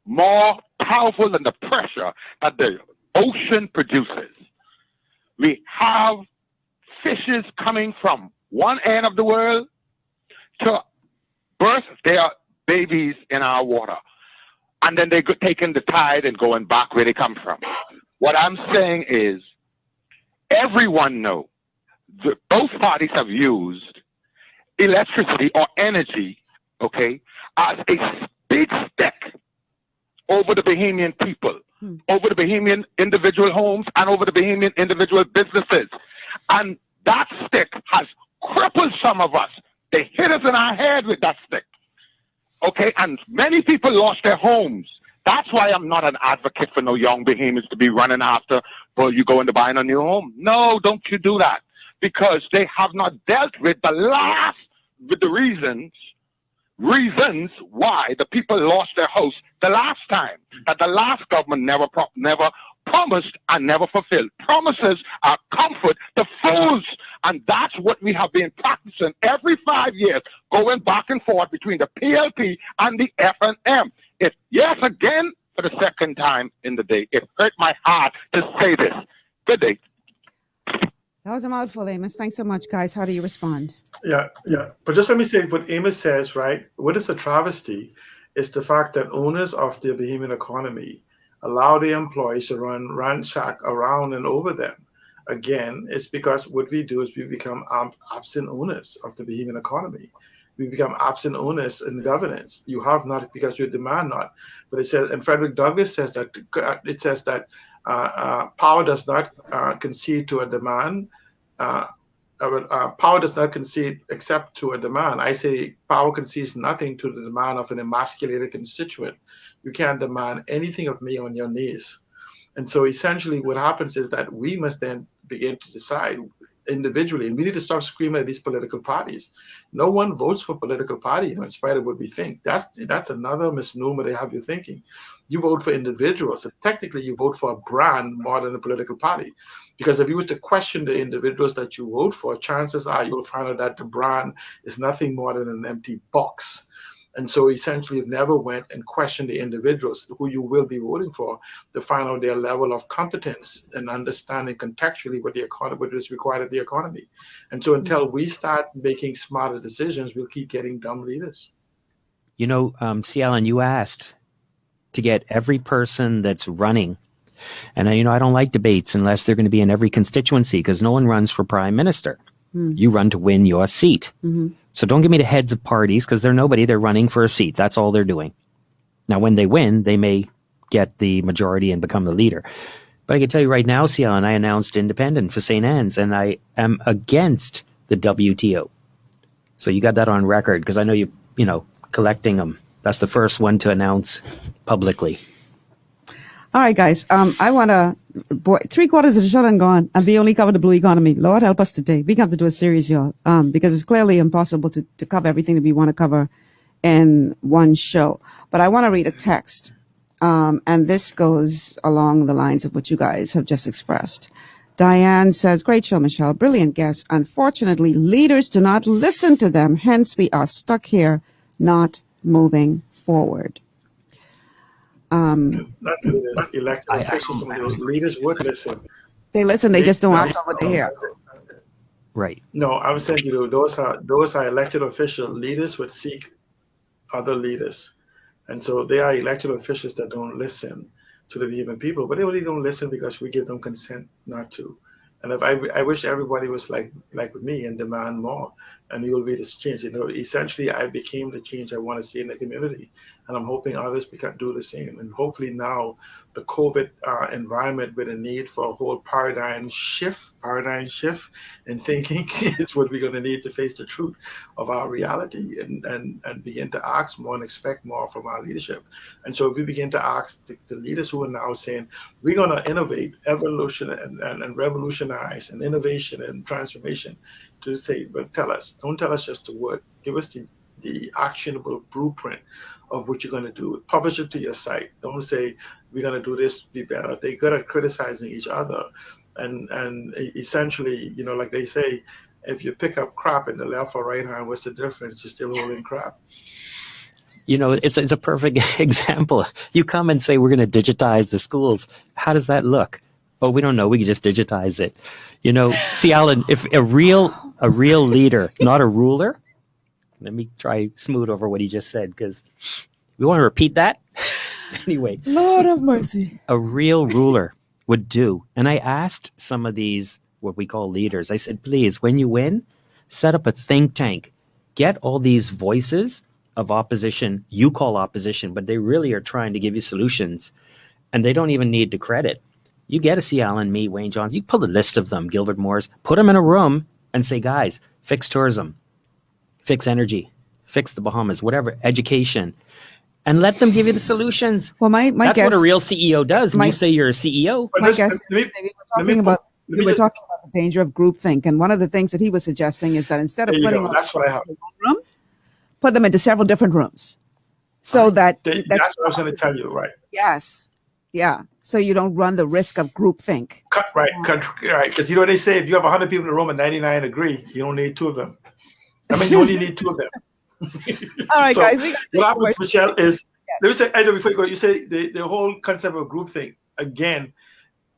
more powerful than the pressure that the ocean produces. We have fishes coming from one end of the world to birth their babies in our water. And then they go taking the tide and going back where they come from. What I'm saying is, everyone knows that both parties have used electricity or energy, okay, as a big stick over the Bahamian people, over the Bahamian individual homes, and over the Bahamian individual businesses. And that stick has crippled some of us. They hit us in our head with that stick. Okay, and many people lost their homes. That's why I'm not an advocate for no young Bahamians to be running after, well, you going to buy a new home. No, don't you do that. Because they have not dealt with the reasons why the people lost their house the last time. That the last government never promised and never fulfilled. Promises are comfort to fools. And that's what we have been practicing every 5 years, going back and forth between the PLP and the FNM. Yes, again, for the second time in the day, it hurt my heart to say this. Good day. That was a mouthful, Amos. Thanks so much, guys. How do you respond? Yeah. But just let me say what Amos says, right? What is a travesty is the fact that owners of the Bahamian economy allow their employees to run ransack around and over them. Again, it's because what we do is we become absent owners of the Bahamian economy. We become absent owners in governance. You have not because you demand not. But it says, and Frederick Douglass says that power does not concede to a demand. Power does not concede except to a demand. I say power concedes nothing to the demand of an emasculated constituent. You can't demand anything of me on your knees. And so essentially what happens is that we must then begin to decide individually, and we need to stop screaming at these political parties. No one votes for political party, in spite of what we think. That's another misnomer they have you thinking. You vote for individuals. So technically, you vote for a brand more than a political party. Because if you were to question the individuals that you vote for, chances are you'll find out that the brand is nothing more than an empty box. And so essentially, you've never went and questioned the individuals who you will be voting for to find out their level of competence and understanding contextually what is required of the economy. And so until we start making smarter decisions, we'll keep getting dumb leaders. You know, C. Allen, you asked to get every person that's running. And, I don't like debates unless they're going to be in every constituency because no one runs for prime minister. You run to win your seat. So don't give me the heads of parties because they're nobody. They're running for a seat. That's all they're doing. Now, when they win, they may get the majority and become the leader. But I can tell you right now, C. Allen, I announced independent for St. Anne's, and I am against the WTO. So you got that on record because I know you collecting them. That's the first one to announce publicly. All right, guys. I want to, 3/4 of the show done gone, and we only covered the blue economy. Lord help us today. We have to do a series, y'all, because it's clearly impossible to cover everything that we want to cover in one show. But I want to read a text, and this goes along the lines of what you guys have just expressed. Diane says, great show, Michelle. Brilliant guest. Unfortunately, leaders do not listen to them. Hence, we are stuck here, not moving forward. Not leaders, elected officials. Leaders would listen. They listen. They just don't act on what they hear. Right. No, I was saying, those are elected official leaders would seek other leaders, and so they are elected officials that don't listen to the Bahamian people, but they only don't listen because we give them consent not to. And if I wish everybody was like with me and demand more, and you will be this change. Essentially, I became the change I want to see in the community, and I'm hoping others can do the same. And hopefully now, the COVID environment with a need for a whole paradigm shift in thinking is what we're going to need to face the truth of our reality and begin to ask more and expect more from our leadership. And so if we begin to ask the leaders who are now saying, we're going to innovate, evolution, and revolutionize, and innovation and transformation, to say, but don't tell us just the word, give us the actionable blueprint of what you're going to do. Publish it to your site. Don't say, we're going to do this, be better. They're good at criticizing each other. And essentially, like they say, if you pick up crap in the left or right hand, what's the difference? You're still holding crap. It's a perfect example. You come and say, we're going to digitize the schools. How does that look? Oh, we don't know. We can just digitize it. See, Alan, if a real leader, not a ruler, let me try smooth over what he just said, because we want to repeat that. Anyway. Lord have mercy. A real ruler would do. And I asked some of these, what we call leaders, I said, please, when you win, set up a think tank. Get all these voices of opposition, you call opposition, but they really are trying to give you solutions. And they don't even need the credit. You get to see Alan, me, Wayne Johns. You pull a list of them, Gilbert Morris, put them in a room and say, guys, fix tourism, fix energy, fix the Bahamas, whatever, education, and let them give you the solutions. Well, that's guess, what a real CEO does. You say you're a CEO. My guess, we were talking about the danger of groupthink, and one of the things that he was suggesting is that instead of putting that's what I have. Room, put them into several different rooms, so that's what I was going to tell you, right? Yes, yeah. So you don't run the risk of groupthink. Right, because what they say, if you have 100 people in the room and 99 agree, you don't need two of them. You only need two of them. All right, guys. What happens, Michelle, is, let me say, I know before you go, you say the whole concept of groupthink. Again,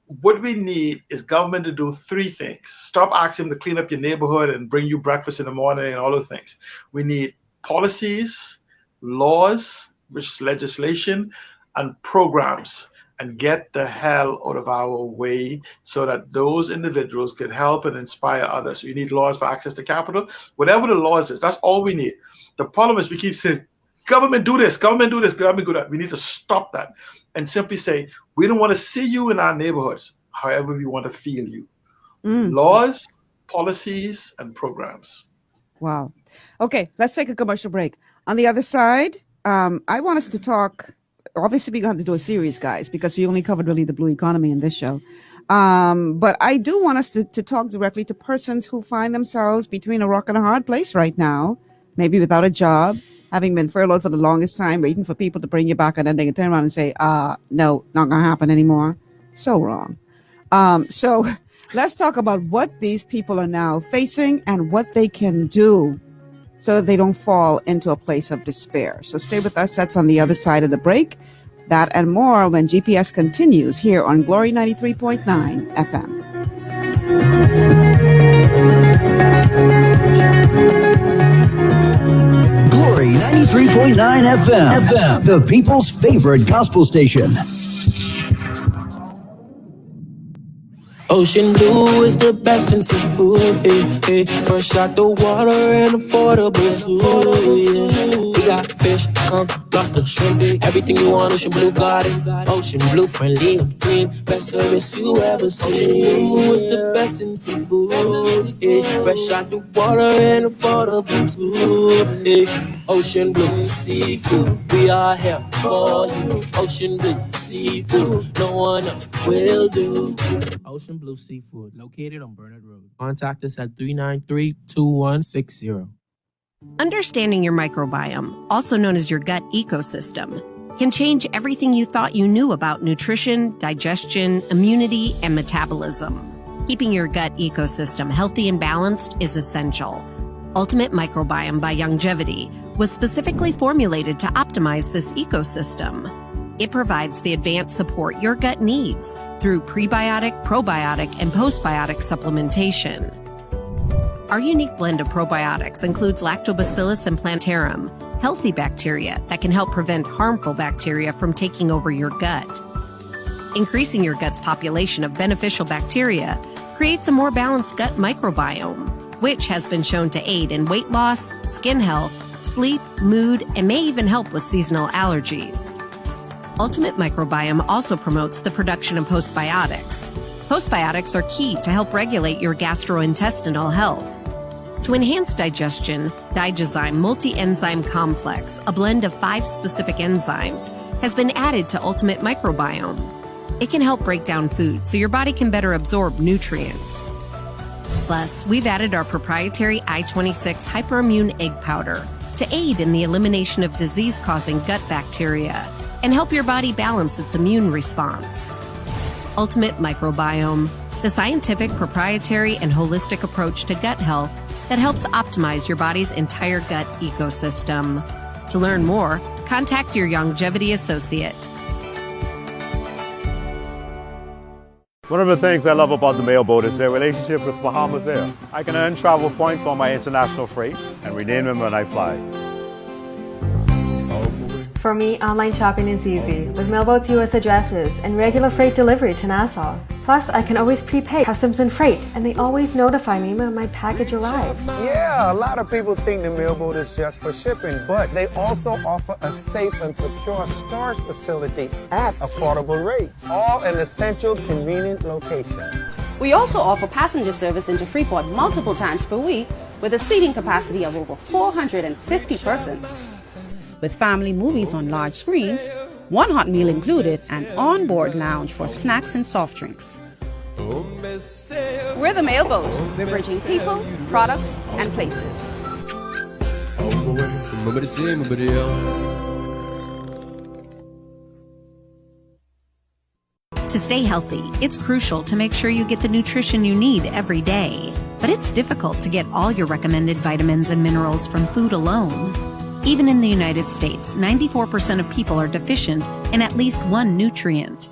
what we need is government to do three things. Stop asking them to clean up your neighborhood and bring you breakfast in the morning and all those things. We need policies, laws, which is legislation, and programs, and get the hell out of our way so that those individuals can help and inspire others. So you need laws for access to capital. Whatever the laws is, that's all we need. The problem is we keep saying, government do this, government do do that. We need to stop that and simply say, we don't want to see you in our neighborhoods, however we want to feel you. Laws, policies, and programs. Wow. Okay, let's take a commercial break. On the other side, I want us to talk. Obviously, we're going to have to do a series, guys, because we only covered really the blue economy in this show. But I do want us to talk directly to persons who find themselves between a rock and a hard place right now, maybe without a job, having been furloughed for the longest time, waiting for people to bring you back, and then they can turn around and say, no, not going to happen anymore. So wrong. So let's talk about what these people are now facing and what they can do so that they don't fall into a place of despair. So stay with us. That's on the other side of the break. That and more when GPS continues here on Glory 93.9 FM. Glory 93.9 FM, the people's favorite gospel station. Ocean blue is the best in seafood, hey. Fresh out the water and affordable too, We got fish, conch, lobster, shrimp, everything you want, Ocean Blue got it. Ocean Blue, friendly and clean, best service you ever seen. Ocean Blue is the best in seafood, hey. Fresh out the water and affordable too, Ocean Blue Seafood, we are here for you. Ocean Blue Seafood, no one else will do. Ocean Blue Seafood, located on Burnett Road. Contact us at 393-2160. Understanding your microbiome, also known as your gut ecosystem, can change everything you thought you knew about nutrition, digestion, immunity, and metabolism. Keeping your gut ecosystem healthy and balanced is essential. Ultimate Microbiome by Longevity was specifically formulated to optimize this ecosystem. It provides the advanced support your gut needs through prebiotic, probiotic, and postbiotic supplementation. Our unique blend of probiotics includes Lactobacillus and Plantarum, healthy bacteria that can help prevent harmful bacteria from taking over your gut. Increasing your gut's population of beneficial bacteria creates a more balanced gut microbiome. which has been shown to aid in weight loss, skin health, sleep, mood, and may even help with seasonal allergies. Ultimate Microbiome also promotes the production of postbiotics. Postbiotics are key to help regulate your gastrointestinal health. To enhance digestion, Digizyme Multi-Enzyme Complex, a blend of 5 specific enzymes, has been added to Ultimate Microbiome. It can help break down food so your body can better absorb nutrients. Plus, we've added our proprietary I-26 Hyperimmune Egg Powder to aid in the elimination of disease-causing gut bacteria and help your body balance its immune response. Ultimate Microbiome, the scientific, proprietary, and holistic approach to gut health that helps optimize your body's entire gut ecosystem. To learn more, contact your longevity associate. One of the things I love about the mailboat is their relationship with Bahamas Air. I can earn travel points on my international freight and redeem them when I fly. For me, online shopping is easy, with Mailboat's U.S. addresses and regular freight delivery to Nassau. Plus, I can always prepay customs and freight, and they always notify me when my package arrives. Yeah, a lot of people think the Mailboat is just for shipping, but they also offer a safe and secure storage facility at affordable rates, all in a central, convenient location. We also offer passenger service into Freeport multiple times per week with a seating capacity of over 450 persons. With family movies on large screens, one hot meal included, and on-board lounge for snacks and soft drinks. We're the Mailboat. We're bridging people, products, and places. To stay healthy, it's crucial to make sure you get the nutrition you need every day. But it's difficult to get all your recommended vitamins and minerals from food alone. Even in the United States, 94% of people are deficient in at least one nutrient.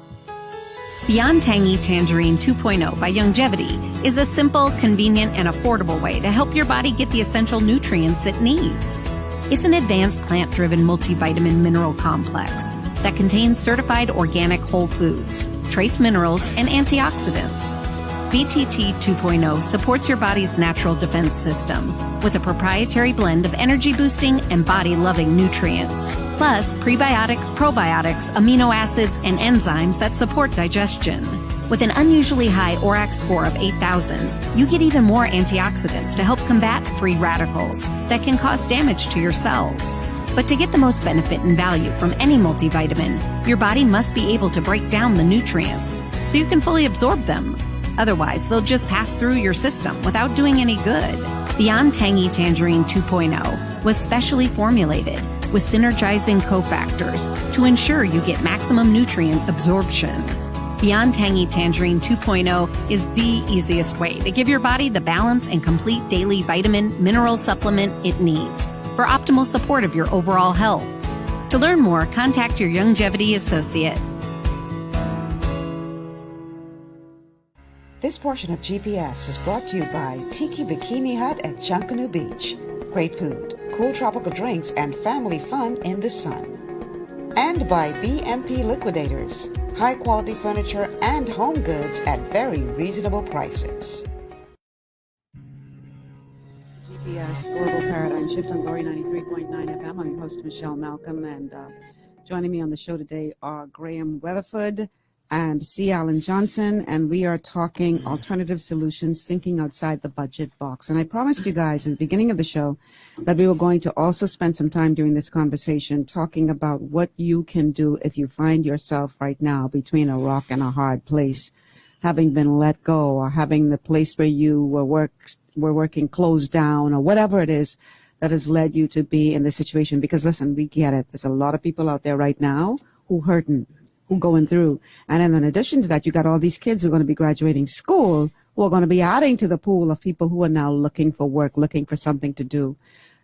Beyond Tangy Tangerine 2.0 by Longevity is a simple, convenient, and affordable way to help your body get the essential nutrients it needs. It's an advanced plant-driven multivitamin mineral complex that contains certified organic whole foods, trace minerals, and antioxidants. BTT 2.0 supports your body's natural defense system with a proprietary blend of energy-boosting and body-loving nutrients, plus prebiotics, probiotics, amino acids, and enzymes that support digestion. With an unusually high ORAC score of 8,000, you get even more antioxidants to help combat free radicals that can cause damage to your cells. But to get the most benefit and value from any multivitamin, your body must be able to break down the nutrients so you can fully absorb them. Otherwise, they'll just pass through your system without doing any good. Beyond Tangy Tangerine 2.0 was specially formulated with synergizing cofactors to ensure you get maximum nutrient absorption. Beyond Tangy Tangerine 2.0 is the easiest way to give your body the balance and complete daily vitamin, mineral supplement it needs for optimal support of your overall health. To learn more, contact your longevity associate. This portion of GPS is brought to you by Tiki Bikini Hut at Junkanoo Beach. Great food, cool tropical drinks, and family fun in the sun. And by BMP Liquidators. High-quality furniture and home goods at very reasonable prices. GPS Global Paradigm Shift on Glory 93.9 FM. I'm your host, Michelle Malcolm, and joining me on the show today are Graham Weatherford and C. Alan Johnson, and we are talking alternative solutions, thinking outside the budget box. And I promised you guys in the beginning of the show that we were going to also spend some time during this conversation talking about what you can do if you find yourself right now between a rock and a hard place, having been let go or having the place where you were working closed down or whatever it is that has led you to be in this situation. Because listen, we get it. There's a lot of people out there right now who hurting, who going through. And then in addition to that, you got all these kids who are going to be graduating school who are going to be adding to the pool of people who are now looking for work, looking for something to do.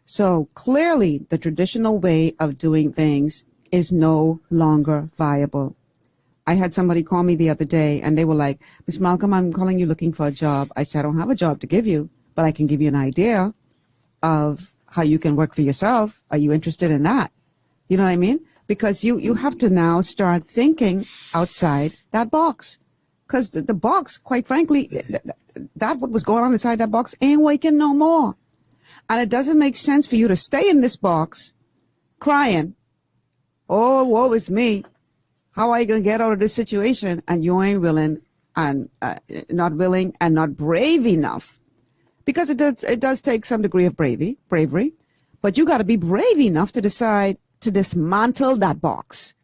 So clearly the traditional way of doing things is no longer viable. I had somebody call me the other day and they were like, Miss Malcolm, I'm calling you looking for a job. I said, I don't have a job to give you, but I can give you an idea of how you can work for yourself. Are you interested in that? You know what I mean? Because you have to now start thinking outside that box. Because the box, quite frankly, that what was going on inside that box ain't waking no more. And it doesn't make sense for you to stay in this box crying, oh, woe is me. How are you going to get out of this situation? And you ain't willing and not willing and not brave enough. Because it does take some degree of bravery. But you got to be brave enough to decide to dismantle that box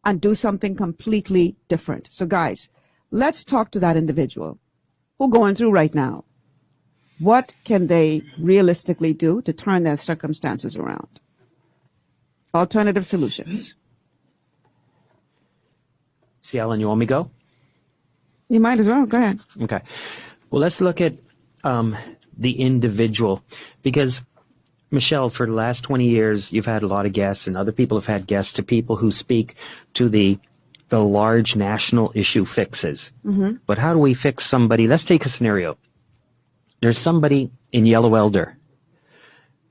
and do something completely different. So guys, let's talk to that individual who's going through right now. What can they realistically do to turn their circumstances around? Alternative solutions. See, Alan, you want me to go? You might as well. Go ahead. Okay. Well, let's look at the individual. Because, Michelle, for the last 20 years, you've had a lot of guests, and other people have had guests, to people who speak to the large national issue fixes. Mm-hmm. But how do we fix somebody? Let's take a scenario. There's somebody in Yellow Elder.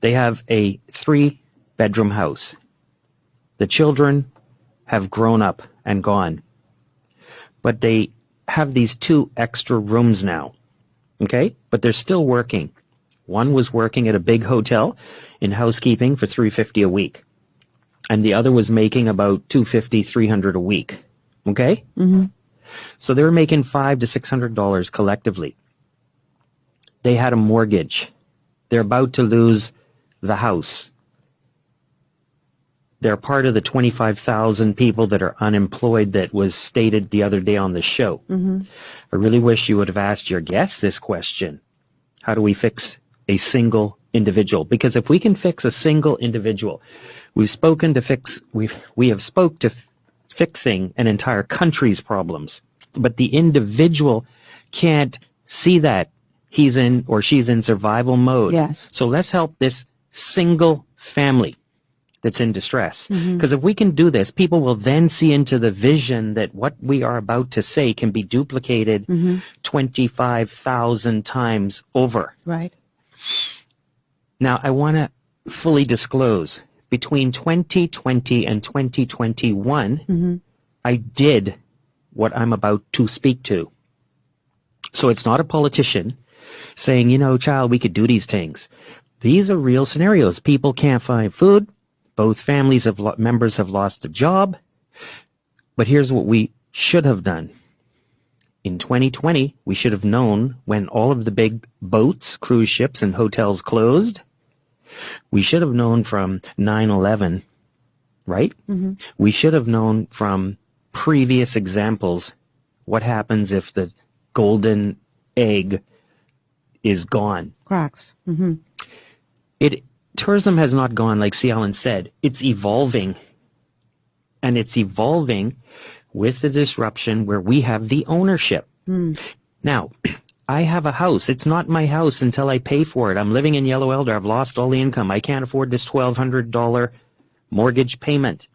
They have a 3-bedroom house. The children have grown up and gone. But they have these 2 extra rooms now. Okay? But they're still working. One was working at a big hotel in housekeeping for $350 a week. And the other was making about $250, $300 a week. Okay? Mm-hmm. So they were making $500 to $600 collectively. They had a mortgage. They're about to lose the house. They're part of the 25,000 people that are unemployed that was stated the other day on the show. Mm-hmm. I really wish you would have asked your guests this question. How do we fix a single individual? Because if we can fix a single individual, we have spoke to fixing an entire country's problems. But the individual can't see that he's in or she's in survival mode. Yes. So let's help this single family that's in distress. Mm-hmm. Because if we can do this, people will then see into the vision that what we are about to say can be duplicated 25,000 times over. Right. Now, I want to fully disclose, between 2020 and 2021, I did what I'm about to speak to. So it's not a politician saying, child, we could do these things. These are real scenarios. People can't find food. Both families of members have lost a job. But here's what we should have done. In 2020, we should have known when all of the big boats, cruise ships, and hotels closed. We should have known from 9/11, right? Mm-hmm. We should have known from previous examples what happens if the golden egg is gone. Cracks. Mm-hmm. Tourism has not gone, like C. Allen said. It's evolving. And it's evolving with the disruption where we have the ownership. Mm. Now, I have a house. It's not my house until I pay for it. I'm living in Yellow Elder. I've lost all the income. I can't afford this $1,200 mortgage payment.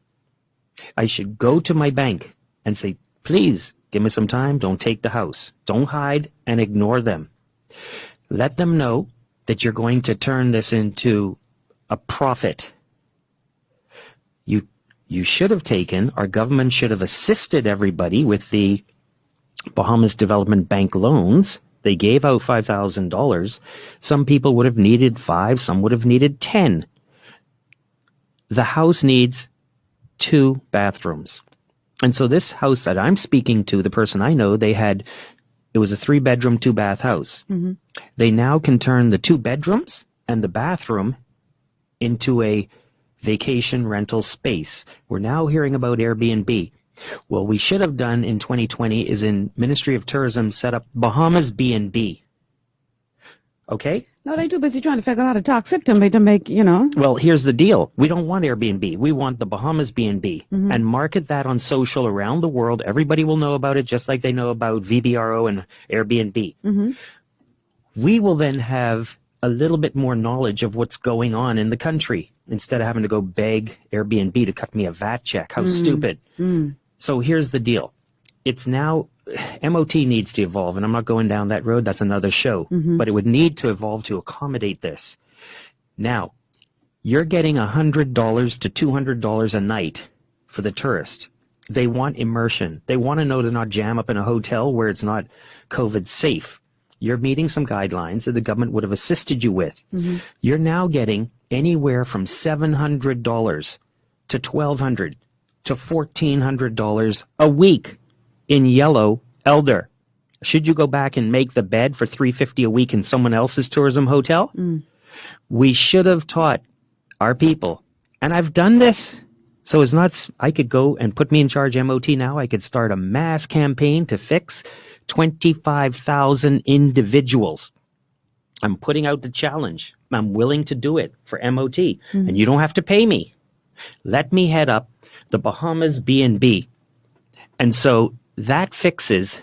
I should go to my bank and say, please, give me some time. Don't take the house. Don't hide and ignore them. Let them know that you're going to turn this into a profit. You should have taken, our government should have assisted everybody with the Bahamas Development Bank loans. They gave out $5,000. Some people would have needed $5, some would have needed $10. The house needs 2 bathrooms. And so this house that I'm speaking to, the person I know, it was a 3-bedroom, 2-bath house. Mm-hmm. They now can turn the 2 bedrooms and the bathroom into a vacation rental space. We're now hearing about Airbnb. What we should have done in 2020 is in Ministry of Tourism set up Bahamas B&B. Okay? No, they're too busy trying to figure out how to talk to make, Well, here's the deal. We don't want Airbnb. We want the Bahamas B&B and market that on social around the world. Everybody will know about it just like they know about VBRO and Airbnb. Mm-hmm. We will then have a little bit more knowledge of what's going on in the country instead of having to go beg Airbnb to cut me a VAT check. How stupid. So here's the deal. It's now, MOT needs to evolve, and I'm not going down that road. That's another show. But it would need to evolve to accommodate this. Now, you're getting $100 to $200 a night for the tourist. They want immersion. They want to know to not jam up in a hotel where it's not COVID safe. You're meeting some guidelines that the government would have assisted you with. You're now getting anywhere from $700 to $1,200 to $1,400 a week in yellow elder. Should you go back and make the bed for $350 a week in someone else's tourism hotel? We should have taught our people, and I've done this. So it's not, I could go and put me in charge MOT now. I could start a mass campaign to fix 25,000 individuals. I'm putting out the challenge. I'm willing to do it for MOT, and you don't have to pay me. Let me head up the Bahamas B&B. And so that fixes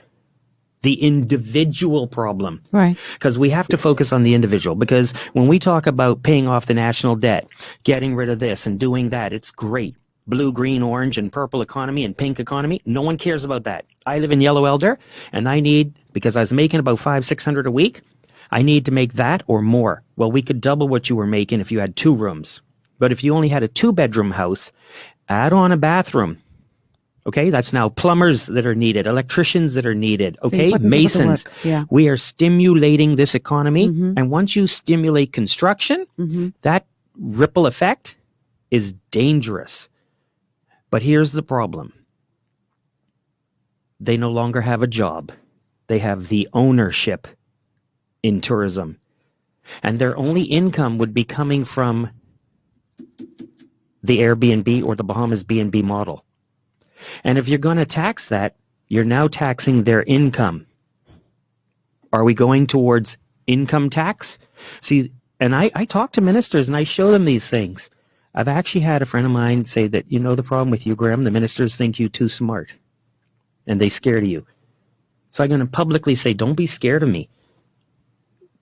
the individual problem. Right. Because we have to focus on the individual. Because when we talk about paying off the national debt, getting rid of this and doing that, it's great. Blue, green, orange, and purple economy and pink economy. No one cares about that. I live in Yellow Elder, and I need, because I was making about $500-600 a week, I need to make that or more. Well, we could double what you were making if you had 2 rooms. But if you only had a 2-bedroom house, add on a bathroom. Okay, that's now plumbers that are needed, electricians that are needed, okay, So masons. Yeah. We are stimulating this economy. And once you stimulate construction, that ripple effect is dangerous. But here's the problem. They no longer have a job. They have the ownership in tourism. And their only income would be coming from the Airbnb or the Bahamas B&B model. And if you're going to tax that, you're now taxing their income. Are we going towards income tax? See, and I talk to ministers and I show them these things. I've actually had a friend of mine say that, you know the problem with you, Graham? The ministers think you too smart. And they scared of you. So I'm going to publicly say, don't be scared of me.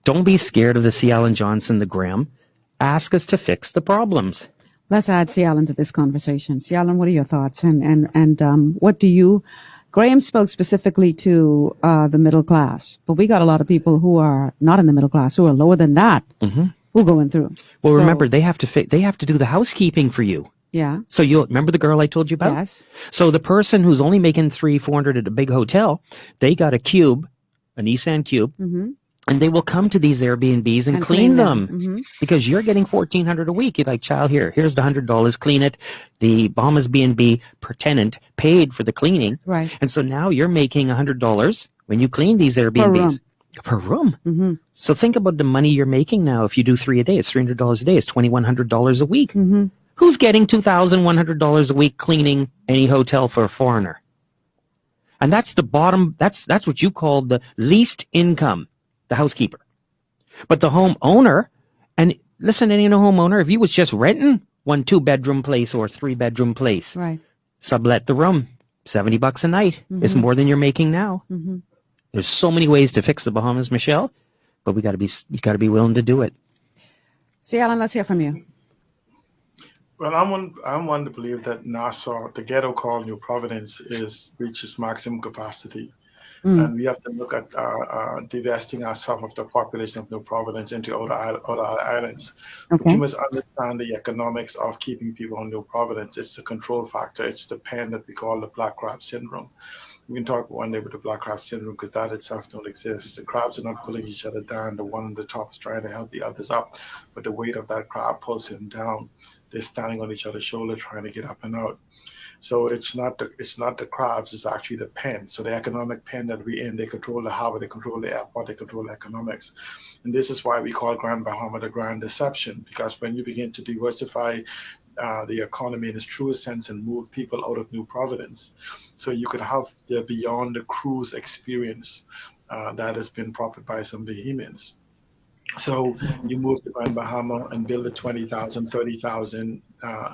Don't be scared of the C. Alan Johnson, the Graham. Ask us to fix the problems. Let's add C. Alan to this conversation. C. Alan, what are your thoughts? And what do you... Graham spoke specifically to the middle class, but we got a lot of people who are not in the middle class, who are lower than that, who are going through. Well, remember, they have to do the housekeeping for you. Yeah. So you'll remember the girl I told you about? Yes. So the person who's only making $300-400 at a big hotel, they got a cube, a Nissan Cube, and they will come to these Airbnbs and clean them because you're getting $1,400 a week. You're like, child, here's the $100, clean it. The Bahamas B&B per tenant paid for the cleaning. Right. And so now you're making $100 when you clean these Airbnbs. Per room. So think about the money you're making now. If you do 3 a day, it's $300 a day. It's $2,100 a week. Who's getting $2,100 a week cleaning any hotel for a foreigner? And that's the bottom. That's what you call the least income, the housekeeper. But the homeowner, and listen, any homeowner, if you was just renting 1 2-bedroom place or 3-bedroom place, right, sublet the room, $70 a night. It's more than you're making now. There's so many ways to fix the Bahamas, Michelle, but you got to be willing to do it. See, Alan, let's hear from you. Well, I'm one to believe that Nassau, the ghetto called New Providence, reaches maximum capacity, and we have to look at divesting ourselves of the population of New Providence into other islands. Okay. We must understand the economics of keeping people on New Providence. It's the control factor. It's the pen that we call the black crab syndrome. We can talk one day with the black crab syndrome because that itself don't exist. The crabs are not pulling each other down. The one on the top is trying to help the others up, but the weight of that crab pulls him down. They're standing on each other's shoulder trying to get up and out. So it's not the crabs, it's actually the pen. So the economic pen that we're in, they control the harbor, they control the airport, they control the economics. And this is why we call Grand Bahama the Grand Deception, because when you begin to diversify the economy in its truest sense and move people out of New Providence, so you could have the beyond the cruise experience that has been propped by some Bahamians. So you move to Grand Bahama and build a 20,000, 30,000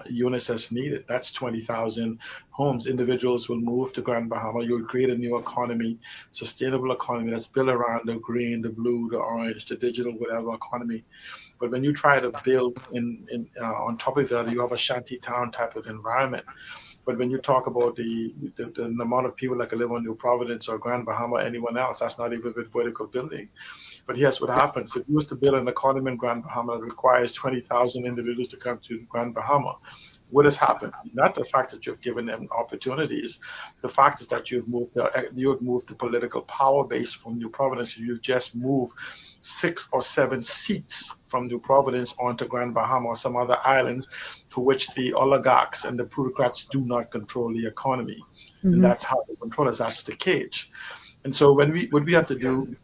units as needed. That's 20,000 homes. Individuals will move to Grand Bahama. You'll create a new economy, sustainable economy that's built around the green, the blue, the orange, the digital, whatever economy. But when you try to build on top of that, you have a shanty town type of environment. But when you talk about the amount of people that can live on New Providence or Grand Bahama or anyone else, that's not even with vertical building. But here's what happens. If you was to build an economy in Grand Bahama that requires 20,000 individuals to come to Grand Bahama, what has happened? Not the fact that you've given them opportunities. The fact is that you've moved the political power base from New Providence. You've just moved 6 or 7 seats from New Providence onto Grand Bahama or some other islands for which the oligarchs and the bureaucrats do not control the economy. And that's how they control us. That's the cage. And so what we have to do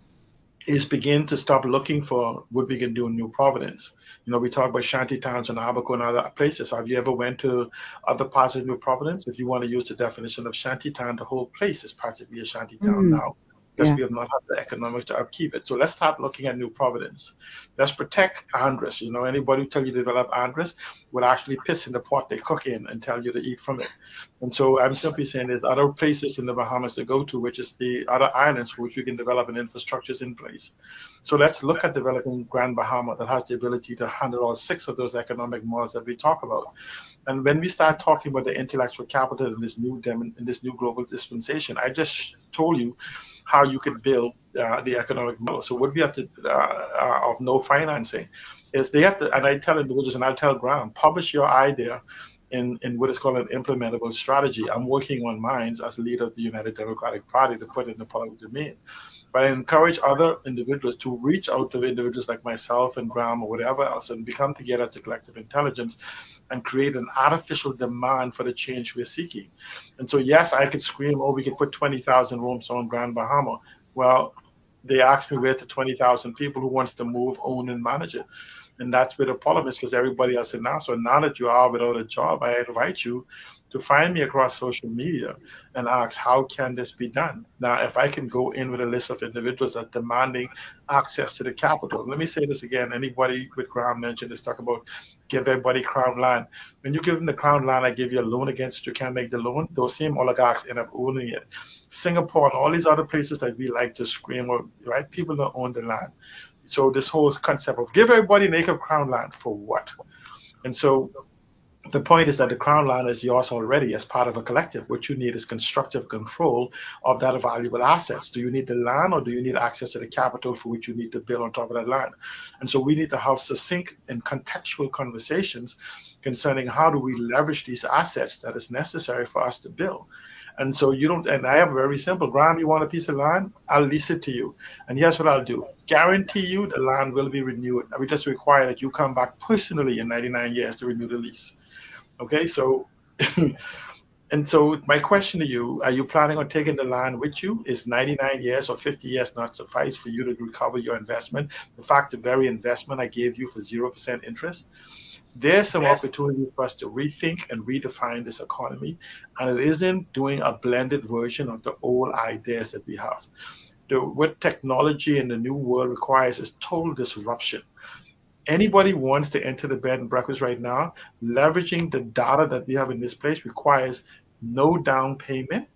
is begin to stop looking for what we can do in New Providence. We talk about shanty towns and Abaco and other places. Have you ever went to other parts of New Providence? If you want to use the definition of shanty town, the whole place is practically a shanty town now, because we have not had the economics to upkeep it. So let's start looking at New Providence. Let's protect Andres. Anybody who tell you to develop Andres will actually piss in the pot they cook in and tell you to eat from it. And so I'm simply saying there's other places in the Bahamas to go to, which is the other islands for which we can develop an infrastructures in place. So let's look at developing Grand Bahama that has the ability to handle all 6 of those economic models that we talk about. And when we start talking about the intellectual capital in this new global dispensation, I just told you how you could build the economic model. So what we have to of no financing is they have to, and I tell individuals and I tell Graham, publish your idea in what is called an implementable strategy. I'm working on mine as leader of the United Democratic Party to put it in the public domain. But I encourage other individuals to reach out to individuals like myself and Graham or whatever else and become together as a collective intelligence and create an artificial demand for the change we're seeking. And so, yes, I could scream, we could put 20,000 rooms on Grand Bahama. Well, they asked me where's the 20,000 people who wants to move, own, and manage it. And that's where the problem is, because everybody else is now. So now that you are without a job, I invite you to find me across social media and ask, how can this be done? Now, if I can go in with a list of individuals that are demanding access to the capital. Let me say this again. Anybody with Crown mentioned this, talk about give everybody Crown land. When you give them the Crown land, I give you a loan against, you can't make the loan. Those same oligarchs end up owning it. Singapore and all these other places that we like to scream, right? People don't own the land. So this whole concept of give everybody native Crown land for what? And so the point is that the Crown land is yours already as part of a collective. What you need is constructive control of that valuable assets. Do you need the land, or do you need access to the capital for which you need to build on top of that land? And so we need to have succinct and contextual conversations concerning how do we leverage these assets that is necessary for us to build. And so and I have very simple, Graham, you want a piece of land? I'll lease it to you. And here's what I'll do. Guarantee you the land will be renewed. We just require that you come back personally in 99 years to renew the lease. Okay, so, and so my question to you, are you planning on taking the land with you? Is 99 years or 50 years not suffice for you to recover your investment? In fact, the very investment I gave you for 0% interest? There's some opportunity for us to rethink and redefine this economy, and it isn't doing a blended version of the old ideas that we have. What technology in the new world requires is total disruption. Anybody wants to enter the bed and breakfast right now, leveraging the data that we have in this place requires no down payment.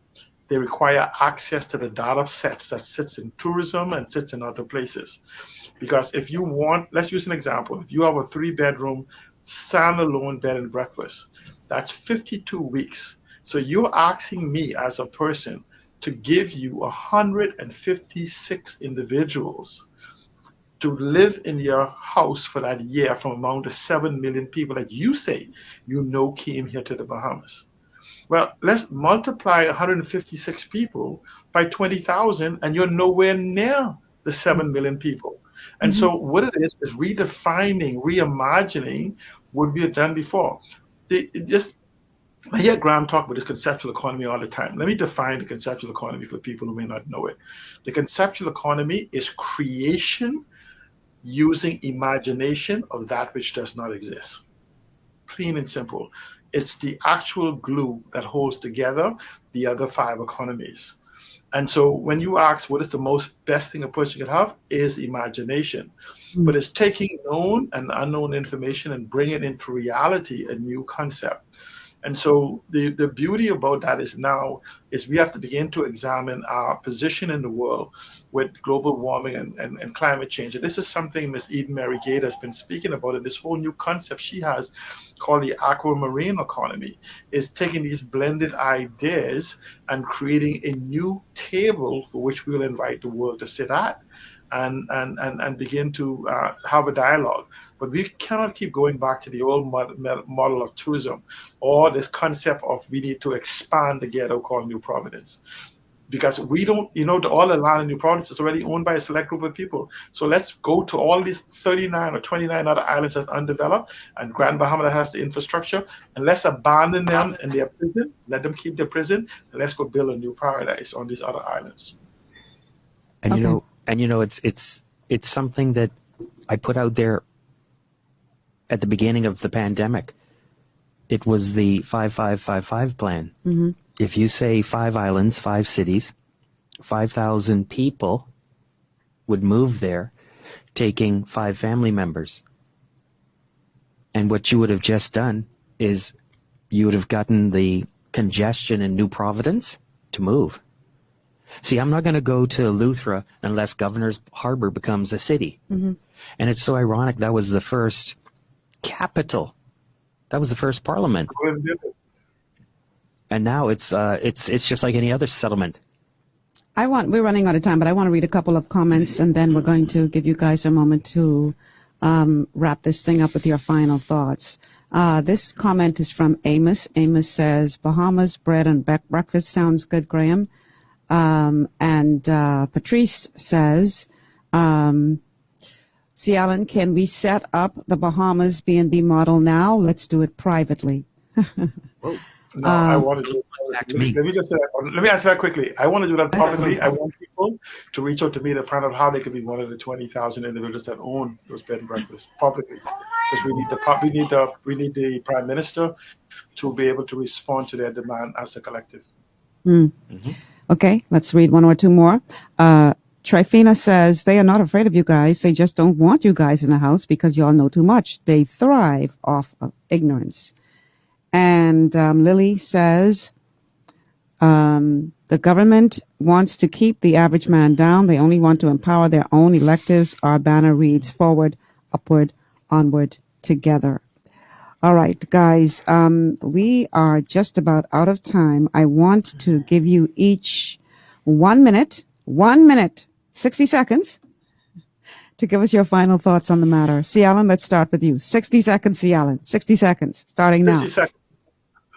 They require access to the data sets that sits in tourism and sits in other places. Because if you want, let's use an example. If you have a 3-bedroom standalone bed and breakfast, that's 52 weeks. So you're asking me as a person to give you 156 individuals to live in your house for that year from among the 7 million people that you say came here to the Bahamas. Well, let's multiply 156 people by 20,000 and you're nowhere near the 7 million people. And so what it is redefining, reimagining what we have done before. I hear Graham talk about this conceptual economy all the time. Let me define the conceptual economy for people who may not know it. The conceptual economy is creation using imagination of that which does not exist. Plain and simple. It's the actual glue that holds together the other 5 economies. And so when you ask what is the best thing a person could have, is imagination. But it's taking known and unknown information and bringing it into reality, a new concept. And so the beauty about that is we have to begin to examine our position in the world with global warming and climate change. And this is something Ms. Eden Mary Gade has been speaking about, and this whole new concept she has called the aquamarine economy is taking these blended ideas and creating a new table for which we'll invite the world to sit at and begin to have a dialogue. But we cannot keep going back to the old model of tourism or this concept of we need to expand the ghetto called New Providence. Because we don't, all the land in New Providence is already owned by a select group of people. So let's go to all these 39 or 29 other islands that's undeveloped, and Grand Bahama that has the infrastructure, and let's abandon them in their prison, let them keep their prison, and let's go build a new paradise on these other islands. And it's something that I put out there at the beginning of the pandemic. It was the 5555 plan. Mm-hmm. If you say 5 islands, 5 cities, 5,000 people would move there, taking 5 family members. And what you would have just done is you would have gotten the congestion in New Providence to move. See, I'm not going to go to Eleuthera unless Governor's Harbor becomes a city. Mm-hmm. And it's so ironic, that was the first capital. That was the first parliament. And now it's just like any other settlement. We're running out of time, but I want to read a couple of comments, and then we're going to give you guys a moment to wrap this thing up with your final thoughts. This comment is from Amos. Amos says, Bahamas bread and breakfast sounds good, Graham. And Patrice says, C. Allen, can we set up the Bahamas B&B model now? Let's do it privately. No, I want to do it. Let me just say that. Let me answer that quickly. I want to do that publicly. I want people to reach out to me to find out how they could be one of the 20,000 individuals that own those bed and breakfasts publicly. Because we need the Prime Minister to be able to respond to their demand as a collective. Mm-hmm. Okay, let's read one or two more. Trifina says, they are not afraid of you guys. They just don't want you guys in the house because you all know too much. They thrive off of ignorance. And Lily says, the government wants to keep the average man down. They only want to empower their own electives. Our banner reads, forward, upward, onward, together. All right, guys, we are just about out of time. I want to give you each 1 minute, 60 seconds to give us your final thoughts on the matter. C. Allen, let's start with you. 60 seconds, C. Allen. 60 seconds, starting now. 60 seconds.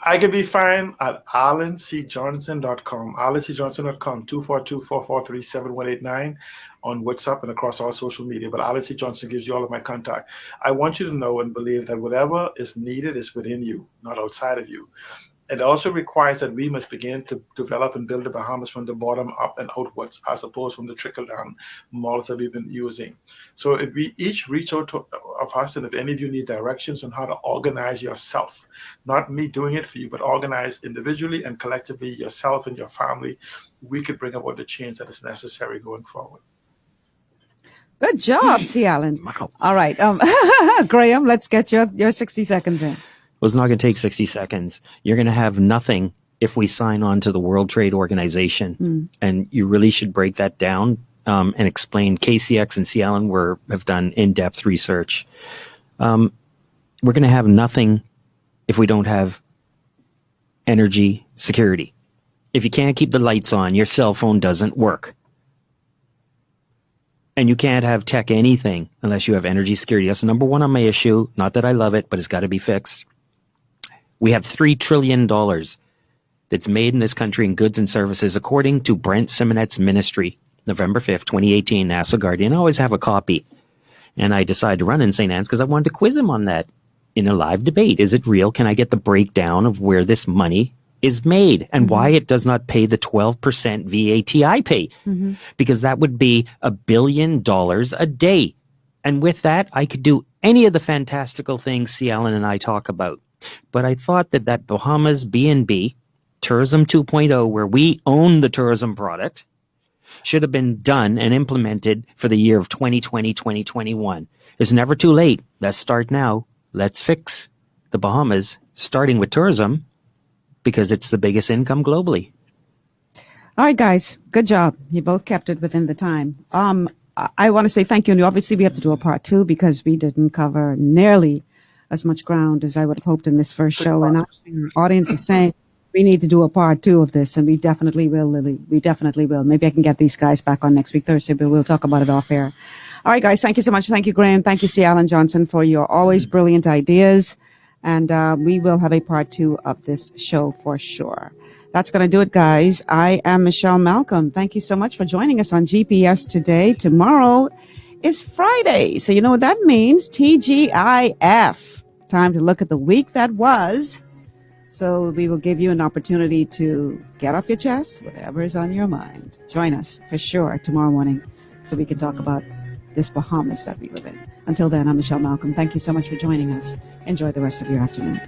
I can be found at allencjohnson.com, allencjohnson.com, 242-443-7189 on WhatsApp and across all social media. But Allen C. Johnson gives you all of my contact. I want you to know and believe that whatever is needed is within you, not outside of you. It also requires that we must begin to develop and build the Bahamas from the bottom up and outwards, as opposed from the trickle-down models that we've been using. So if we each reach out to us, and if any of you need directions on how to organize yourself, not me doing it for you, but organize individually and collectively yourself and your family, we could bring about the change that is necessary going forward. Good job, C. Allen. Wow. All right. Graham, let's get your 60 seconds in. Well, it's not going to take 60 seconds. You're going to have nothing if we sign on to the World Trade Organization. And you really should break that down and explain. KCX and C. Allen have done in-depth research. We're going to have nothing if we don't have energy security. If you can't keep the lights on, your cell phone doesn't work. And you can't have tech anything unless you have energy security. That's the number one on my issue. Not that I love it, but it's got to be fixed. We have $3 trillion that's made in this country in goods and services, according to Brent Simonette's ministry, November 5th, 2018, NASA Guardian. I always have a copy. And I decided to run in St. Anne's because I wanted to quiz him on that in a live debate. Is it real? Can I get the breakdown of where this money is made and why it does not pay the 12% VAT I pay? Because that would be $1 billion a day. And with that, I could do any of the fantastical things C. Allen and I talk about. But I thought that Bahamas B&B, Tourism 2.0, where we own the tourism product, should have been done and implemented for the year of 2020, 2021. It's never too late. Let's start now. Let's fix the Bahamas, starting with tourism, because it's the biggest income globally. All right, guys. Good job. You both kept it within the time. I want to say thank you. And obviously, we have to do a part 2 because we didn't cover nearly as much ground as I would have hoped in this first show. And our audience is saying we need to do a part 2 of this, and we definitely will, Lily. We definitely will. Maybe I can get these guys back on next week, Thursday, but we'll talk about it off air. All right, guys. Thank you so much. Thank you, Graham. Thank you, C. Alan Johnson, for your always brilliant ideas. And we will have a part 2 of this show for sure. That's going to do it, guys. I am Michelle Malcolm. Thank you so much for joining us on GPS today. Tomorrow is Friday. So you know what that means. TGIF. Time to look at the week that was. So we will give you an opportunity to get off your chest, whatever is on your mind. Join us for sure tomorrow morning so we can talk about this Bahamas that we live in. Until then, I'm Michelle Malcolm. Thank you so much for joining us. Enjoy the rest of your afternoon.